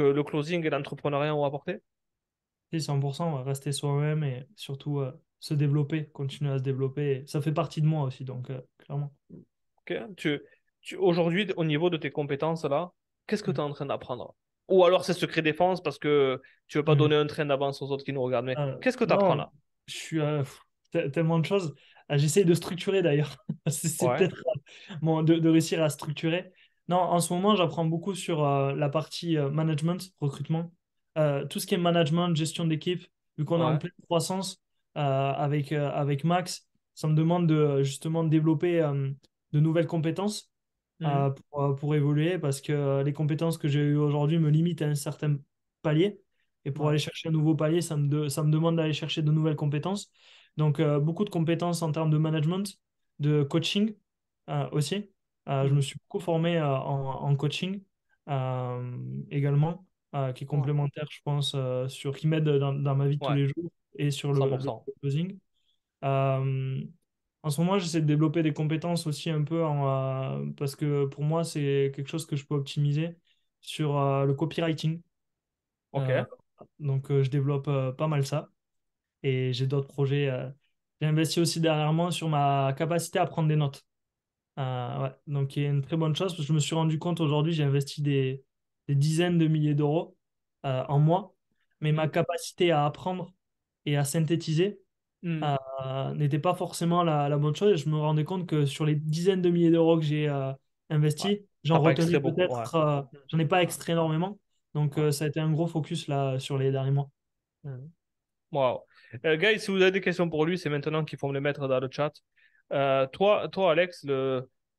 le closing et l'entrepreneuriat ont apporté? Si, 100%, rester soi-même et surtout se développer, continuer à se développer. Ça fait partie de moi aussi, donc clairement. Ok. Aujourd'hui, au niveau de tes compétences là, qu'est-ce que tu Mm. es en train d'apprendre? Ou alors c'est secret défense parce que tu veux pas Mm. donner un train d'avance aux autres qui nous regardent. Mais qu'est-ce que tu apprends Non, là? je suis tellement de choses. J'essaye de structurer d'ailleurs. C'est Ouais. peut-être bon, de réussir à structurer. Non, en ce moment, j'apprends beaucoup sur la partie management, recrutement. Tout ce qui est management, gestion d'équipe, vu qu'on est en Ouais. pleine croissance avec Max, ça me demande de justement de développer de nouvelles compétences Mhm. pour évoluer parce que les compétences que j'ai eues aujourd'hui me limitent à un certain palier. Et pour Ouais. aller chercher un nouveau palier, ça me demande d'aller chercher de nouvelles compétences. Donc, beaucoup de compétences en termes de management, de coaching aussi. Je me Mhm. suis beaucoup formé en coaching également, qui est Ouais. complémentaire, je pense, qui m'aide dans ma vie de tous Ouais. les jours et sur le 100%. closing. Euh, En ce moment, j'essaie de développer des compétences aussi un peu parce que pour moi, c'est quelque chose que je peux optimiser sur le copywriting. Ok. Euh, donc, je développe pas mal ça et j'ai d'autres projets. J'ai investi aussi dernièrement sur ma capacité à prendre des notes. Ouais. Donc, il y a une très bonne chose parce que je me suis rendu compte aujourd'hui, j'ai investi des dizaines de milliers d'euros en moi, mais ma Mhm. capacité à apprendre et à synthétiser Mhm. n'était pas forcément la bonne chose. Et je me rendais compte que sur les dizaines de milliers d'euros que j'ai Ouais. investis, T'as j'en pas retenais extrait beaucoup. Ouais. peut-être, j'en ai pas extrait énormément. Donc, Ouais. ça a été un gros focus là sur les derniers mois. Mhm. Wow. Guys, si vous avez des questions pour lui, c'est maintenant qu'il faut me les mettre dans le chat. Alex,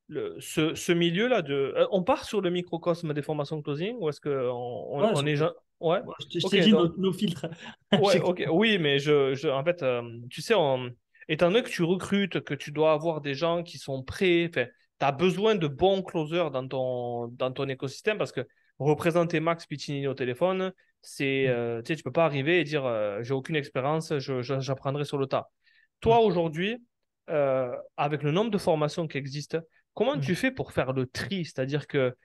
ce milieu-là on part sur le microcosme des formations closing ou est-ce que Ouais, on est ouais? ouais, je Ok, t'ai dit donc, nos filtres. ouais, J'ai- ok, oui, mais en fait, tu sais, étant donné que tu recrutes, que tu dois avoir des gens qui sont prêts, enfin, tu as besoin de bons closers dans ton écosystème parce que représenter Max Piccinini au téléphone, tu sais, tu peux pas arriver et dire, j'ai aucune expérience, j'apprendrai sur le tas. Toi, aujourd'hui, avec le nombre de formations qui existent, comment tu fais pour faire le tri? C'est-à-dire que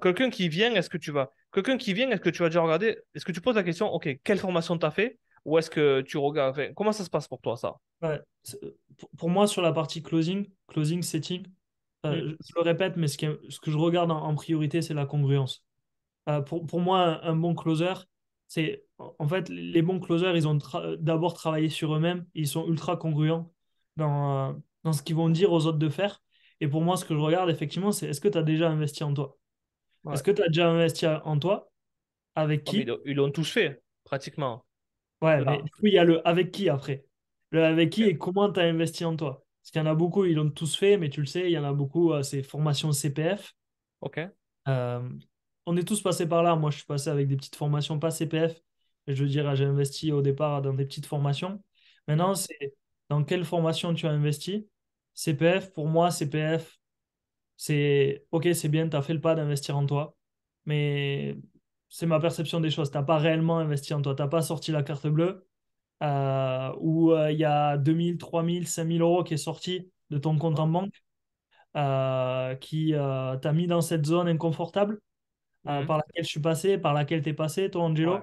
quelqu'un qui vient, quelqu'un qui vient, est-ce que tu vas déjà regarder, est-ce que tu poses la question, OK, quelle formation tu as fait? Ou est-ce que tu regardes, enfin, comment ça se passe pour toi, ça? Ouais, pour moi, sur la partie closing setting, Hmm. je le répète, mais ce que je regarde en priorité, c'est la congruence. Pour moi, un bon closer, en fait, les bons closers, ils ont d'abord travaillé sur eux-mêmes, ils sont ultra congruents dans ce qu'ils vont dire aux autres de faire. Et pour moi, ce que je regarde, effectivement, c'est est-ce que tu as déjà investi en toi? Ouais. Est-ce que tu as déjà investi en toi? Avec Oh, mais qui? ils l'ont tous fait, pratiquement. Ouais, mais Là. du coup, il y a le avec qui après. Le avec qui OK. et comment tu as investi en toi. Parce qu'il y en a beaucoup, ils l'ont tous fait, mais tu le sais, il y en a beaucoup, c'est formation CPF. OK. Euh, on est tous passés par là. Moi, je suis passé avec des petites formations, pas CPF. Et je veux dire, j'ai investi au départ dans des petites formations. Hmm. Maintenant, c'est dans quelle formation tu as investi? CPF, pour moi, CPF, c'est OK, c'est bien, tu as fait le pas d'investir en toi. Mais c'est ma perception des choses. Tu n'as pas réellement investi en toi. Tu n'as pas sorti la carte bleue où il y a 2000, 3000, 5000 euros qui est sorti de ton compte Ouais. en banque qui t'a mis dans cette zone inconfortable Hmm. par laquelle je suis passé, par laquelle tu es passé, toi, Ouais. Angelo.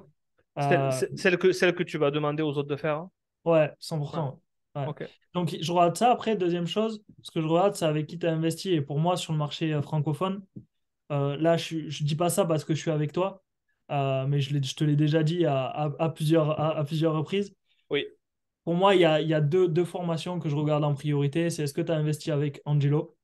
Euh, Celle que tu vas demander aux autres de faire, hein? ouais, Ouais. 100%. Ouais. OK. Donc, je regarde ça. Après, deuxième chose, ce que je regarde, c'est avec qui tu as investi. Et pour moi, sur le marché francophone, là, je dis pas ça parce que je suis avec toi, mais je te l'ai déjà dit à plusieurs reprises. Oui. Pour moi, il y a deux formations que je regarde en priorité. C'est est-ce que tu as investi avec Angelo?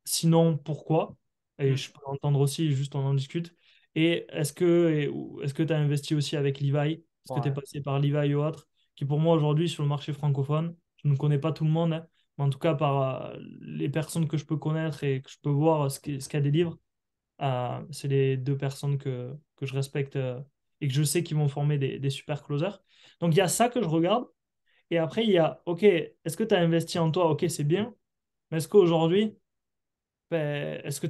Sinon, pourquoi? Et Hmm. je peux l'entendre aussi, juste on en discute. Et est-ce que tu as investi aussi avec Levi? Est-ce que tu es Ouais. passé par Levi ou autre? Qui pour moi aujourd'hui sur le marché francophone, je ne connais pas tout le monde, hein, mais en tout cas par les personnes que je peux connaître et que je peux voir ce qu'il y a des livres, c'est les deux personnes que je respecte et que je sais qu'ils vont former des super closers. Donc il y a ça que je regarde. Et après, il y a, OK, est-ce que tu as investi en toi? OK, c'est bien. Mais est-ce qu'aujourd'hui, ben, est-ce que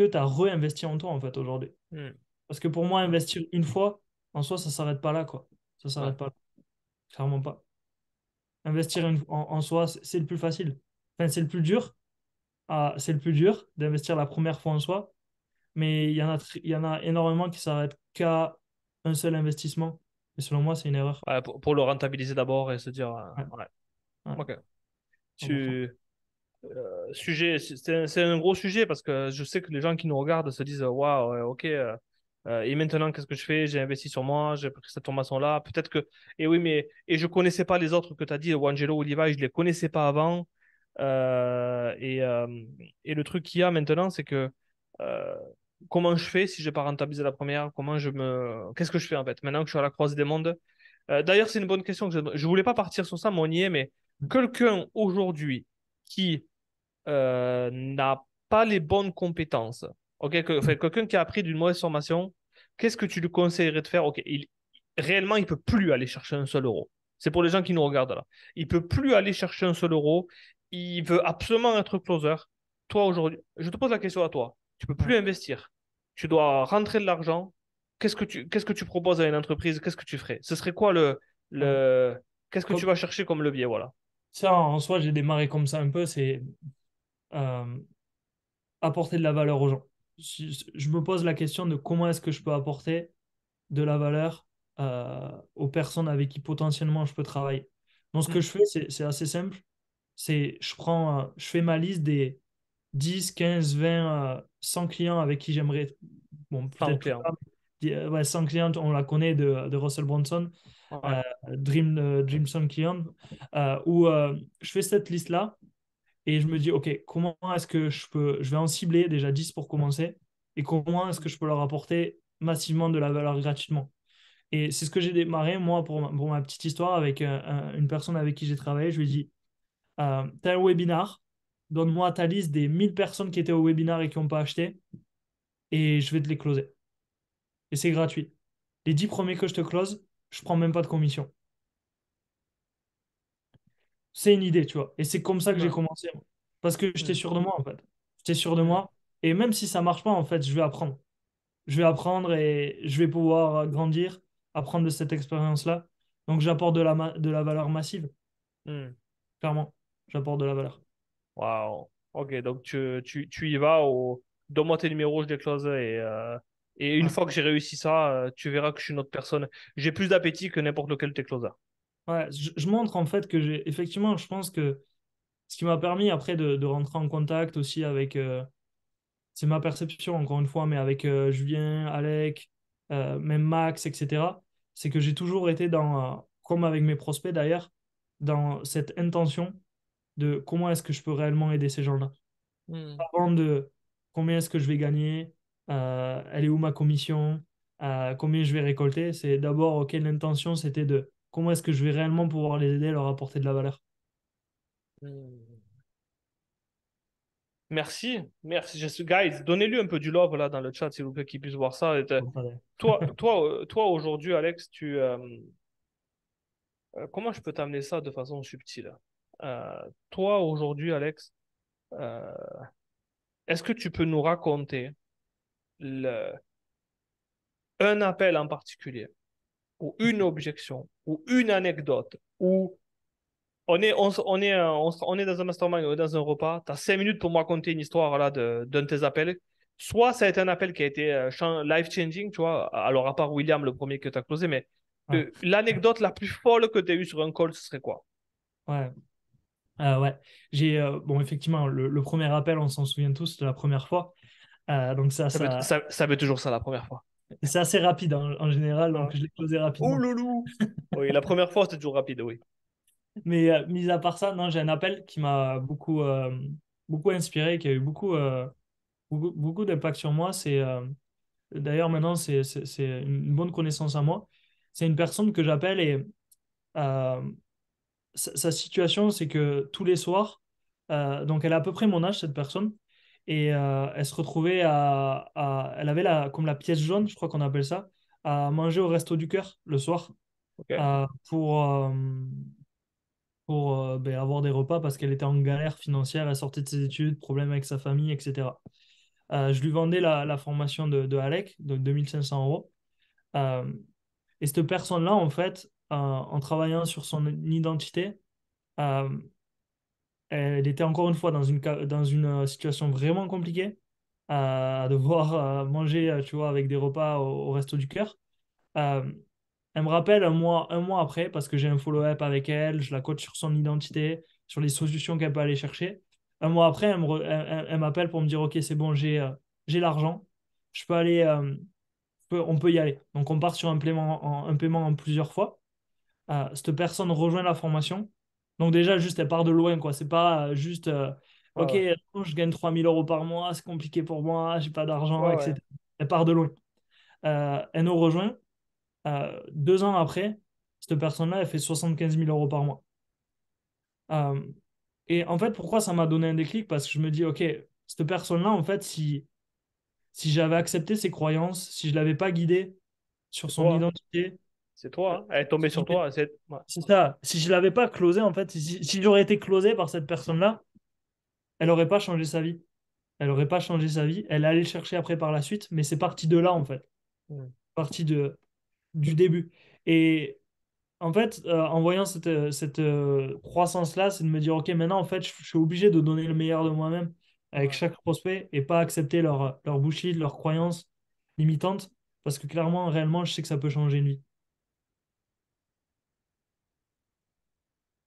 tu as réinvesti en toi, en fait, aujourd'hui? Hmm. Parce que pour moi, investir une fois, en soi, ça s'arrête pas là, quoi. Ça Ouais. s'arrête pas là. Clairement pas. Investir en soi, c'est le plus facile. Enfin, c'est le plus dur. Ah, c'est le plus dur d'investir la première fois en soi. Mais il y en a énormément qui s'arrêtent qu'à un seul investissement. Et selon moi, c'est une erreur. Ouais, pour le rentabiliser d'abord et se dire, Ouais, ouais, ouais, ok. 100%. C'est un gros sujet parce que je sais que les gens qui nous regardent se disent, waouh, ouais, ok, et maintenant, qu'est-ce que je fais? J'ai investi sur moi, j'ai pris cette formation-là. Peut-être que, et oui, mais, et je connaissais pas les autres que tu as dit, Wangelo, Oliva, je les connaissais pas avant. Euh, et, euh, et le truc qu'il y a maintenant, c'est que, euh, comment je fais si j'ai pas rentabilisé la première? Qu'est-ce que je fais en fait? Maintenant que je suis à la croisée des mondes. D'ailleurs, c'est une bonne question je voulais pas partir sur ça, mais on y est, mais quelqu'un aujourd'hui qui n'a pas les bonnes compétences, ok, enfin, quelqu'un qui a appris d'une mauvaise formation, qu'est-ce que tu lui conseillerais de faire? Ok, réellement, il peut plus aller chercher un seul euro. C'est pour les gens qui nous regardent là. Il peut plus aller chercher un seul euro. Il veut absolument être closer. Toi, aujourd'hui, je te pose la question à toi. Tu peux Ouais. plus investir. Tu dois rentrer de l'argent. Qu'est-ce que tu proposes à une entreprise? Qu'est-ce que tu ferais? Ce serait quoi Ouais. le, qu'est-ce que tu Comme, vas chercher comme levier? Voilà. ça, en soi, j'ai démarré comme ça un peu, c'est euh, apporter de la valeur aux gens. Je me pose la question de comment est-ce que je peux apporter de la valeur aux personnes avec qui potentiellement je peux travailler. Donc, ce que Hmm. je fais, c'est assez simple. Je fais ma liste des 10, 15, 20, 100 clients avec qui j'aimerais, bon, Sans peut-être plus client. tard, mais, ouais, 100 clients, on la connaît de Russell Brunson, Ouais. Dream 100 clients, où je fais cette liste-là et je me dis, OK, comment est-ce que je vais en cibler déjà 10 pour commencer, et comment est-ce que je peux leur apporter massivement de la valeur gratuitement. Et c'est ce que j'ai démarré, moi, pour ma petite histoire, avec une personne avec qui j'ai travaillé. Je lui ai dit, t'as un webinar, donne-moi ta liste des 1000 personnes qui étaient au webinar et qui n'ont pas acheté, et je vais te les closer. Et c'est gratuit. Les 10 premiers que je te close, je prends même pas de commission. C'est une idée, tu vois. Et c'est comme ça que j'ai Ouais. commencé, moi. Parce que j'étais Hmm. sûr de moi, en fait. J'étais sûr de Hmm. moi. Et même si ça marche pas, en fait, je vais apprendre. Je vais apprendre et je vais pouvoir grandir, apprendre de cette expérience-là. Donc, j'apporte de la valeur massive, Hmm. clairement. J'apporte de la valeur. Waouh. Ok, donc tu y vas au donne-moi tes numéros, je les close et une Ouais. fois que j'ai réussi ça, tu verras que je suis une autre personne. J'ai plus d'appétit que n'importe lequel de tes closers. Ouais, je montre en fait que j'ai effectivement, je pense que ce qui m'a permis après de rentrer en contact aussi avec, c'est ma perception encore une fois, mais avec Julien, Alec, même Max, etc., c'est que j'ai toujours été comme avec mes prospects d'ailleurs, dans cette intention de comment est-ce que je peux réellement aider ces gens-là. Hmm. Avant de combien est-ce que je vais gagner, elle est où ma commission, combien je vais récolter, c'est d'abord, ok, l'intention c'était de comment est-ce que je vais réellement pouvoir les aider, leur apporter de la valeur. Hmm. Merci, merci. Guys, donnez-lui un peu du love là dans le chat, s'il vous plaît, qu'il puisse voir ça. Toi aujourd'hui, Alex, comment je peux t'amener ça de façon subtile? Toi aujourd'hui, Alex, euh, est-ce que tu peux nous raconter le, un appel en particulier, ou une objection, ou une anecdote, ou on est dans un mastermind, on est dans un repas, tu as 5 minutes pour me raconter une histoire là d'un de tes appels. Soit ça a été un appel qui a été life-changing, tu vois, alors à part William, le premier que tu as closé, mais Ouais, l'anecdote la plus folle que tu as eue sur un call, ce serait quoi? ouais, ouais. Bon, effectivement, le premier appel, on s'en souvient tous de la première fois. Donc Ça veut toujours ça la première fois. c'est assez rapide en général, donc Ah. je l'ai closé Oh rapidement. loulou! Oui, la première fois, c'était toujours rapide, oui. Mais mis à part ça, non, j'ai un appel qui m'a beaucoup inspiré, qui a eu beaucoup d'impact sur moi. D'ailleurs, maintenant, c'est une bonne connaissance à moi. C'est une personne que j'appelle et euh, sa situation, c'est que tous les soirs, donc elle a à peu près mon âge, cette personne, et elle se retrouvait elle avait comme la pièce jaune, je crois qu'on appelle ça, à manger au Resto du Cœur le soir Ok. pour, pour ben, avoir des repas parce qu'elle était en galère financière, elle sortait de ses études, problème avec sa famille, etc. Je lui vendais la formation de Alec, de 2500 euros. Euh, et cette personne-là, en fait, en travaillant sur son identité, euh, elle était encore une fois dans une situation vraiment compliquée, à devoir manger, tu vois, avec des repas au Resto du Cœur. Euh, Elle me rappelle un mois après, parce que j'ai un follow-up avec elle, je la coach sur son identité, sur les solutions qu'elle peut aller chercher. Un mois après, elle m'appelle pour me dire, OK, c'est bon, j'ai l'argent, je peux aller, on peut y aller. Donc, on part sur un paiement en plusieurs fois. Cette personne rejoint la formation. Donc, déjà, juste, elle part de loin, quoi. C'est pas juste, Ouais, OK, ouais. je gagne 3 000 € par mois, c'est compliqué pour moi, j'ai pas d'argent, Ouais, ouais. etc. Elle part de loin. Elle nous rejoint. 2 ans après, cette personne-là, elle fait 75 000 € par mois. Euh, et en fait, pourquoi ça m'a donné un déclic? Parce que je me dis, OK, cette personne-là, en fait, si j'avais accepté ses croyances, si je l'avais pas guidée sur C'est son toi, hein. identité, C'est toi, hein. Elle est tombée sur toi. Ouais. c'est ça, si je l'avais pas closé, en fait, si j'aurais été closé par cette personne-là, elle n'aurait pas changé sa vie. Elle n'aurait pas changé sa vie. Elle allait le chercher après par la suite, mais c'est parti de là, en fait. Mm. Parti du début. Et en fait, en voyant cette croissance-là, c'est de me dire, OK, maintenant, en fait, je suis obligé de donner le meilleur de moi-même avec Ouais. chaque prospect et pas accepter leur bullshit, leurs croyances limitantes, parce que clairement, réellement, je sais que ça peut changer une vie.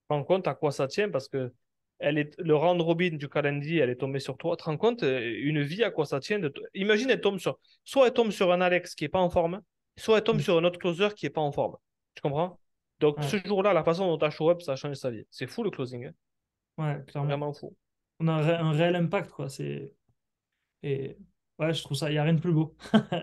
Rends compte à quoi ça tient parce que le round robin du calendrier, elle est tombée sur toi. Tu te rends compte une vie à quoi ça tient Imagine, elle tombe sur. Soit elle tombe sur un Alex qui est pas en forme, soit elle tombe Mm. sur un autre closer qui est pas en forme. Tu comprends? Donc Ouais, ce jour-là, la façon dont tu as show up, ça a changé sa vie. C'est fou le closing, hein. ouais, clairement. Vraiment fou. On a un réel impact, quoi. Et ouais, je trouve ça, il n'y a rien de plus beau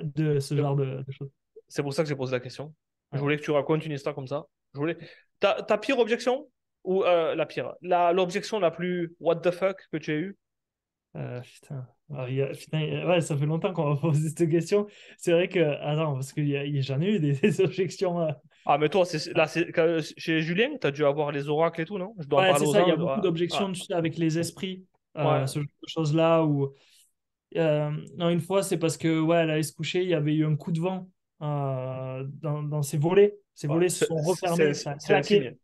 de ce C'est genre de choses. c'est pour ça que j'ai posé la question. Je Ouais. voulais que tu racontes une histoire comme ça. Je voulais. Ta pire objection ou la pire, l'objection la plus what the fuck que tu as eue? Putain. Alors, putain, ouais, ça fait longtemps qu'on va poser cette question. C'est vrai que, attends, parce que j'en ai eu des objections. Ah, mais toi, là, chez Julien, tu as dû avoir les oracles et tout, non? Je dois en Ouais, parler c'est aux ça, il y a anges. beaucoup d'objections, Ah, tu sais, avec les esprits, ouais. ce genre de choses-là. Non, une fois, c'est parce que, ouais, elle allait se coucher, il y avait eu un coup de vent dans ses volets. Ses Ouais. volets se sont refermés, C'est un signe.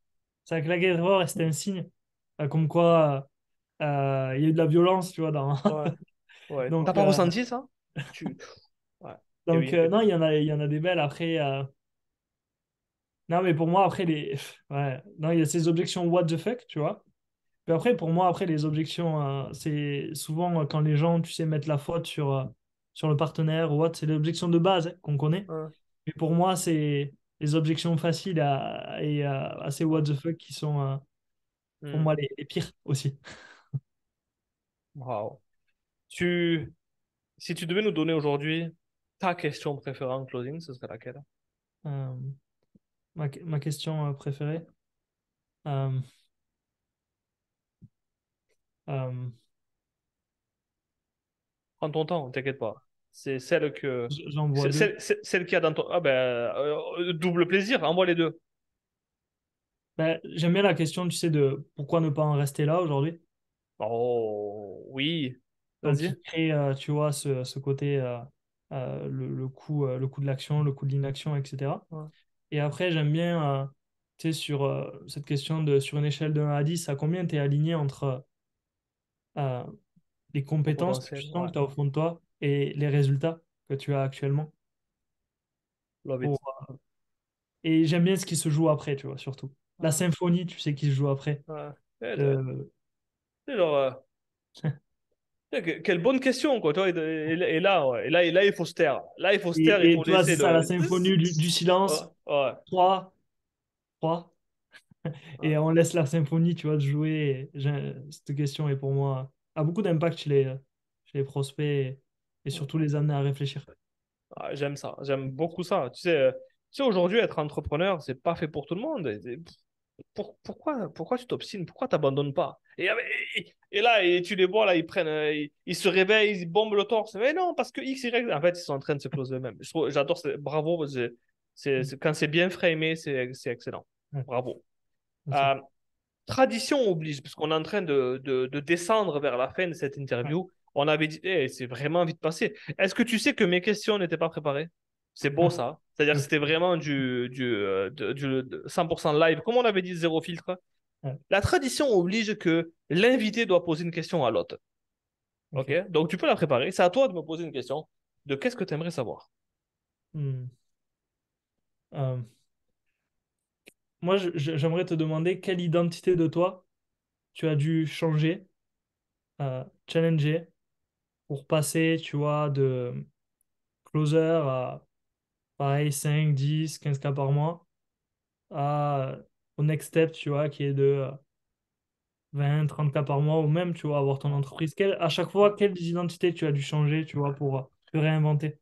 ça a claqué dehors et c'était un signe, comme quoi il y a eu de la violence, tu vois. Ouais. Ouais. T'as Donc, pas ressenti ça? Tu... Ouais. Et oui. non, il y en a des belles. Après, non, mais pour moi, après, ouais, non, il y a ces objections what the fuck, tu vois. Puis après, pour moi, après, les objections, c'est souvent quand les gens, tu sais, mettent la faute sur le partenaire ou autre, c'est l'objection de base hein, qu'on connaît. Ouais. Mais pour moi, c'est les objections faciles et assez what Ouais. the fuck qui sont, pour Hmm. moi, les pires aussi. Wow. Tu... Si tu devais nous donner aujourd'hui ta question préférée en closing, ce serait laquelle? Euh, ma question préférée. euh, euh, Prends ton temps, t'inquiète pas. C'est celle que... J'en vois deux. Celle qu'il y a dans ton... Ah ben, double plaisir, envoie les deux. Ben, j'aime bien la question, tu sais, de pourquoi ne pas en rester là aujourd'hui. Oh, oui. Donc, Vas-y. il crée, tu vois, ce côté, le coût de l'action, le coût de l'inaction, etc. Ouais. Et après, j'aime bien, tu sais, sur cette question sur une échelle de 1 à 10, à combien tu es aligné entre euh, les Au compétences que tu potentiel, sens ouais. que tu as au fond de toi et les résultats que tu as actuellement. Love it. Pour, et j'aime bien ce qui se joue après, tu vois, surtout. La Ouais. symphonie, tu sais, qui se joue après. Ouais. Euh, C'est genre, quelle bonne question, quoi. Toi, et là, ouais. Et là, il faut se taire. Là, il faut se taire, il et faut tu vois, c'est laisser ça, la le. symphonie du Ouais, silence. ouais, 3, 3. ouais, Et on laisse la symphonie, tu vois, de jouer. Cette question est pour moi a beaucoup d'impact chez les prospects et ouais. surtout les amener à réfléchir. Ah, j'aime ça. J'aime beaucoup ça. Tu sais, aujourd'hui, être entrepreneur, c'est pas fait pour tout le monde. Pourquoi tu t'obstines? Pourquoi t'abandonnes pas? Et là, tu les vois, là, ils prennent, ils se réveillent, ils bombent le torse. Mais non, parce que X, Y, en fait, ils sont en train de se closer eux-mêmes. J'adore, bravo. Quand c'est bien framé, c'est excellent. Ouais, Bravo. merci. Euh, tradition oblige, parce qu'on est en train de descendre vers la fin de cette Ouais. interview. On avait dit, eh, c'est vraiment vite passé. Est-ce que tu sais que mes questions n'étaient pas préparées? C'est beau ça. C'est-à-dire que Ok. c'était vraiment du 100% live. Comme on avait dit, zéro filtre. Ouais. La tradition oblige que l'invité doit poser une question à l'hôte. Ok. OK? Donc tu peux la préparer. C'est à toi de me poser une question de qu'est-ce que tu aimerais savoir. Hmm. Euh, Moi, j'aimerais te demander quelle identité de toi tu as dû changer, challenger pour passer, tu vois, de closer à pareil 5, 10, 15K par mois à au next step, tu vois, qui est de 20, 30K par mois ou même, tu vois, avoir ton entreprise. À chaque fois, quelle identité tu as dû changer, tu vois, pour te réinventer?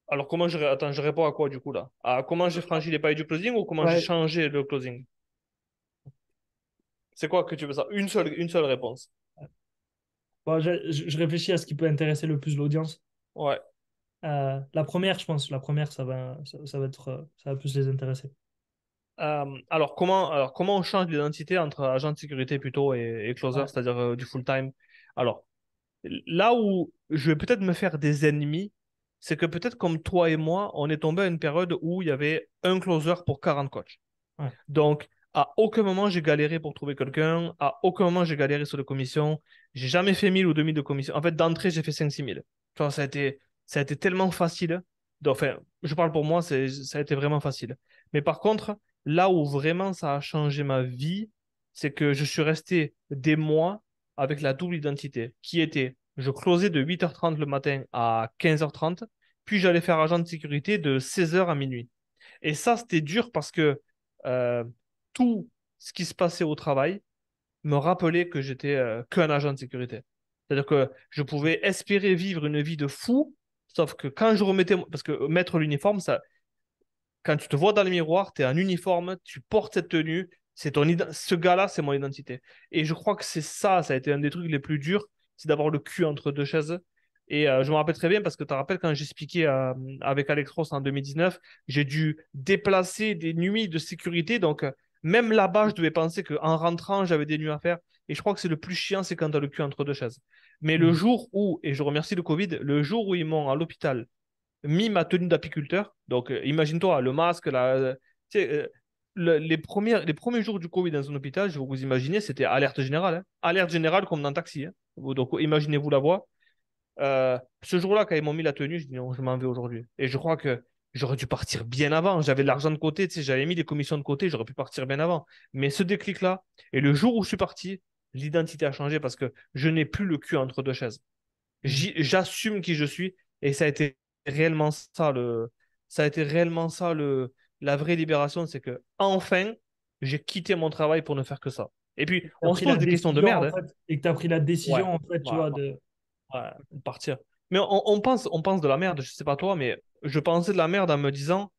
Alors comment Attends, je réponds à quoi du coup là? À comment j'ai franchi les paliers du closing ou comment j'ai Ouais. changé le closing? C'est quoi que tu veux ça? Une seule réponse. Bon, je réfléchis à ce qui peut intéresser le plus l'audience. Ouais. La première, je pense, la première, ça va être, ça va plus les intéresser. Alors comment on change l'identité entre agent de sécurité plutôt et closer, Ouais, c'est-à-dire du full-time? Alors, là où je vais peut-être me faire des ennemis, c'est que peut-être comme toi et moi, on est tombé à une période où il y avait un closer pour 40 coachs. ouais. Donc, à aucun moment j'ai galéré pour trouver quelqu'un, à aucun moment j'ai galéré sur les commissions, j'ai jamais fait 1000 ou 2000 de commissions. En fait, d'entrée, j'ai fait 5 6 000. Tu vois, ça a été tellement facile. Donc, enfin, je parle pour moi, ça a été vraiment facile. Mais par contre, là où vraiment ça a changé ma vie, c'est que je suis resté des mois avec la double identité, qui était, je closais de 8h30 le matin à 15h30, puis j'allais faire agent de sécurité de 16h à minuit. Et ça, c'était dur parce que euh, tout ce qui se passait au travail me rappelait que j'étais qu'un agent de sécurité. C'est-à-dire que je pouvais espérer vivre une vie de fou, sauf que quand je remettais, parce que mettre l'uniforme, ça, quand tu te vois dans le miroir, tu es en uniforme, tu portes cette tenue, ce gars-là, c'est mon identité. Et je crois que ça a été un des trucs les plus durs, c'est d'avoir le cul entre deux chaises. Et je me rappelle très bien parce que tu te rappelles quand j'expliquais avec Alex Ross en 2019, j'ai dû déplacer des nuits de sécurité. Donc, même là-bas, je devais penser qu'en rentrant, j'avais des nuits à faire. Et je crois que c'est le plus chiant, c'est quand tu as le cul entre deux chaises. Mais le Hmm. jour où, et je remercie le Covid, le jour où ils m'ont à l'hôpital mis ma tenue d'apiculteur. Donc, imagine-toi, le masque, tu sais, les premiers jours du Covid dans un hôpital, je vais vous imaginer, c'était alerte générale, hein. Alerte générale comme dans un taxi, hein. Donc, imaginez-vous la voix. Ce jour-là, quand ils m'ont mis la tenue, je dis non, je m'en vais aujourd'hui. Et je crois que j'aurais dû partir bien avant. J'avais de l'argent de côté, tu sais, j'avais mis des commissions de côté, j'aurais pu partir bien avant. Mais ce déclic-là, et le jour où je suis parti, l'identité a changé parce que je n'ai plus le cul entre deux chaises. Hmm. J'assume qui je suis et ça a été réellement ça la vraie libération, c'est que enfin j'ai quitté mon travail pour ne faire que ça. Et puis Tu as on se pris la pose des questions de décision, merde, en hein. fait, et que tu as pris la Ouais, décision, en fait, tu ouais, vois, de. ouais, de partir. Mais on pense de la merde. Je sais pas toi, mais je pensais de la merde en me disant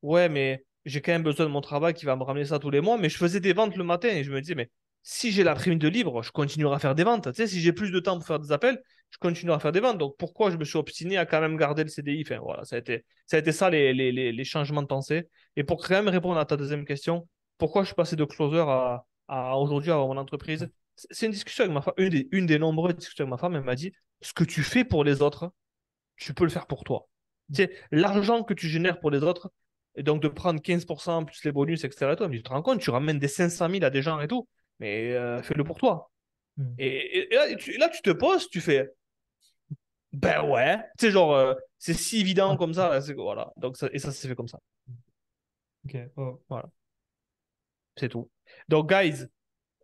ouais, mais j'ai quand même besoin de mon travail qui va me ramener ça tous les mois. Mais je faisais des ventes le matin et je me disais, mais si j'ai la prime de libre, je continuerai à faire des ventes. Tu sais, si j'ai plus de temps pour faire des appels, je continuerai à faire des ventes. Donc pourquoi je me suis obstiné à quand même garder le CDI? Enfin, voilà, ça a été ça les changements de pensée. Et pour quand même répondre à ta deuxième question, pourquoi je suis passé de closer à aujourd'hui avoir mon entreprise? C'est une discussion avec ma femme, une des nombreuses discussions avec ma femme. Elle m'a dit, ce que tu fais pour les autres, tu peux le faire pour toi. Tu sais, l'argent que tu génères pour les autres, et donc de prendre 15% plus les bonus, etc. Et toi, mais tu te rends compte, tu ramènes des 500 000 à des gens et tout, mais fais-le pour toi. Hmm. Et là, tu te poses, tu fais, ben ouais, tu sais, genre, c'est si évident Ouais. comme ça, voilà. Donc, et ça s'est fait comme ça. Ok. Oh. Voilà, c'est tout. Donc, guys,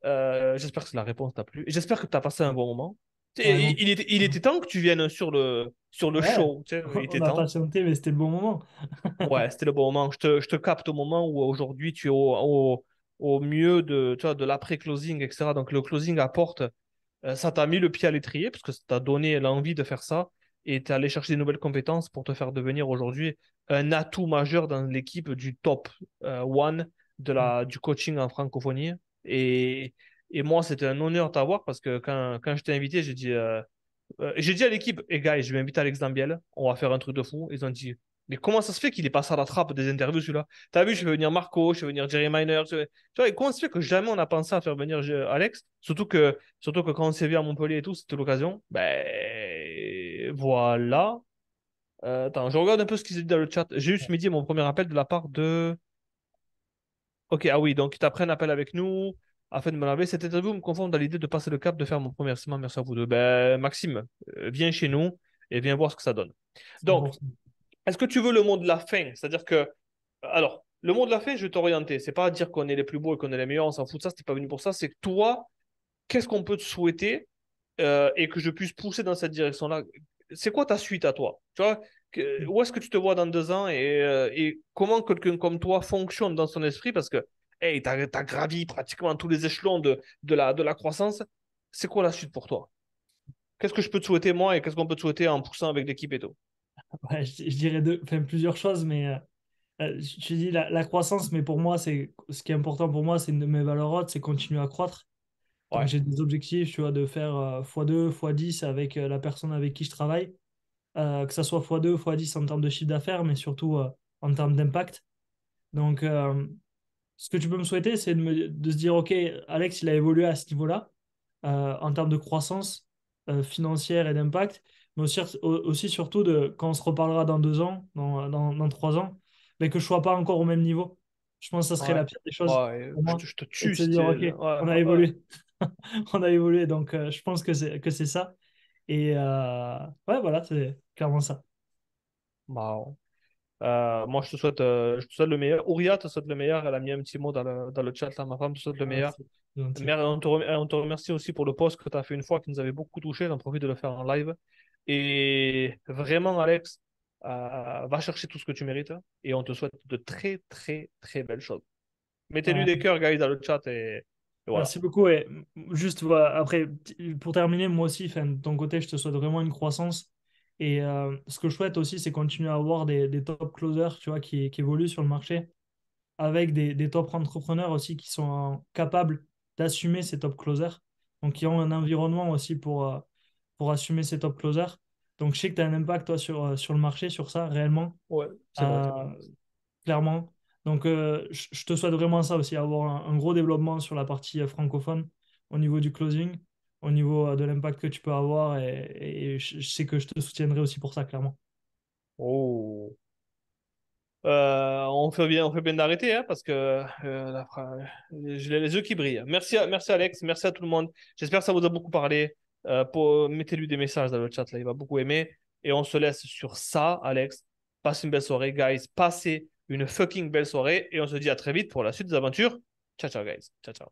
j'espère que la réponse t'a plu. J'espère que tu as passé un bon moment. Tu sais, Ouais, non. il était temps que tu viennes sur le Ouais, show, tu sais, il on était a temps. patienté, mais c'était le bon moment. Ouais, c'était le bon moment. Je te capte au moment où aujourd'hui tu es au mieux tu vois, de l'après-closing, etc. Donc le closing apporte, ça t'a mis le pied à l'étrier parce que ça t'a donné l'envie de faire ça et tu es allé chercher des nouvelles compétences pour te faire devenir aujourd'hui un atout majeur dans l'équipe du top one du coaching en francophonie. Et, et moi, c'était un honneur de t'avoir parce que quand je t'ai invité, j'ai dit à l'équipe, et gars, je vais inviter Alex Dambiel, on va faire un truc de fou. Ils ont dit, Mais comment ça se fait qu'il est passé à la trappe des interviews, celui-là? T'as vu, je vais venir Marco, je vais venir Jerry Miner. Tu vois, et comment ça se fait que jamais on a pensé à faire venir Alex? Surtout que quand on s'est vu à Montpellier et tout, c'était l'occasion. Ben voilà. Attends, je regarde un peu ce qu'ils ont dit dans le chat. J'ai eu ce midi mon premier appel de la part de. Ok, ah oui, donc ils t'apprennent appel avec nous afin de me laver. Cette interview me confronte dans l'idée de passer le cap de faire mon premier versement. Merci à vous deux. Ben, Maxime, viens chez nous et viens voir ce que ça donne. Donc, 100%. est-ce que tu veux le mot de la fin? C'est-à-dire que. Alors, le mot de la fin, je vais t'orienter. C'est pas dire qu'on est les plus beaux et qu'on est les meilleurs, on s'en fout de ça, c'était pas venu pour ça. C'est que toi, qu'est-ce qu'on peut te souhaiter et que je puisse pousser dans cette direction-là? C'est quoi ta suite à toi? Tu vois, où est-ce que tu te vois dans 2 ans et comment quelqu'un comme toi fonctionne dans son esprit? Parce que, hey, t'as gravi pratiquement tous les échelons de la croissance. C'est quoi la suite pour toi? Qu'est-ce que je peux te souhaiter, moi, et qu'est-ce qu'on peut te souhaiter en poussant avec l'équipe et tout? Ouais, je dirais enfin, plusieurs choses, mais je dis la croissance, mais pour moi, ce qui est important pour moi, c'est une de mes valeurs hautes, c'est continuer à croître. Donc Ouais, j'ai des objectifs, tu vois, de faire x2, x10 avec la personne avec qui je travaille, que ça soit x2, x10 en termes de chiffre d'affaires, mais surtout en termes d'impact. Donc ce que tu peux me souhaiter, c'est de se dire, OK, Alex, il a évolué à ce niveau-là, en termes de croissance financière et d'impact, mais aussi surtout quand on se reparlera dans 2 ans, dans 3 ans, mais que je ne sois pas encore au même niveau. Je pense que ça serait ouais, la pire des choses ouais. pour Je moi, te, je te et de tue se si dire, tu. OK, Ouais, on a ouais. évolué. On a évolué, donc je pense que c'est ça. Et ouais, voilà, c'est clairement ça. Bah, moi, je te souhaite le meilleur. Ouria te souhaite le meilleur. Elle a mis un petit mot dans le chat, là. Ma femme te souhaite le meilleur. Merci, c'est gentil. Mais on te remercie aussi pour le post que tu as fait une fois qui nous avait beaucoup touché. J'en profite de le faire en live. Et vraiment, Alex, va chercher tout ce que tu mérites. Et on te souhaite de très, très, très belles choses. Mettez-lui Ouais, des cœurs, guys, dans le chat. Et voilà. merci beaucoup. Et juste voilà, après, pour terminer, moi aussi, enfin, de ton côté, je te souhaite vraiment une croissance. Et ce que je souhaite aussi, c'est continuer à avoir des top closers, tu vois, qui évoluent sur le marché, avec des top entrepreneurs aussi qui sont capables d'assumer ces top closers. Donc, qui ont un environnement aussi pour assumer ces top closers. Donc, je sais que tu as un impact, toi, sur le marché, sur ça, réellement. Ouais, c'est vrai, t'as Euh, bien. clairement. Donc, je te souhaite vraiment ça aussi, avoir un gros développement sur la partie francophone au niveau du closing, au niveau de l'impact que tu peux avoir. Et je sais que je te soutiendrai aussi pour ça, clairement. Oh. On fait bien d'arrêter, hein, parce que j'ai les yeux qui brillent. Merci Alex, merci à tout le monde. J'espère que ça vous a beaucoup parlé. Mettez-lui des messages dans le chat, là, il va beaucoup aimer. Et on se laisse sur ça, Alex. Passez une belle soirée, guys. Passez une fucking belle soirée. Et on se dit à très vite pour la suite des aventures. Ciao, ciao, guys. Ciao, ciao.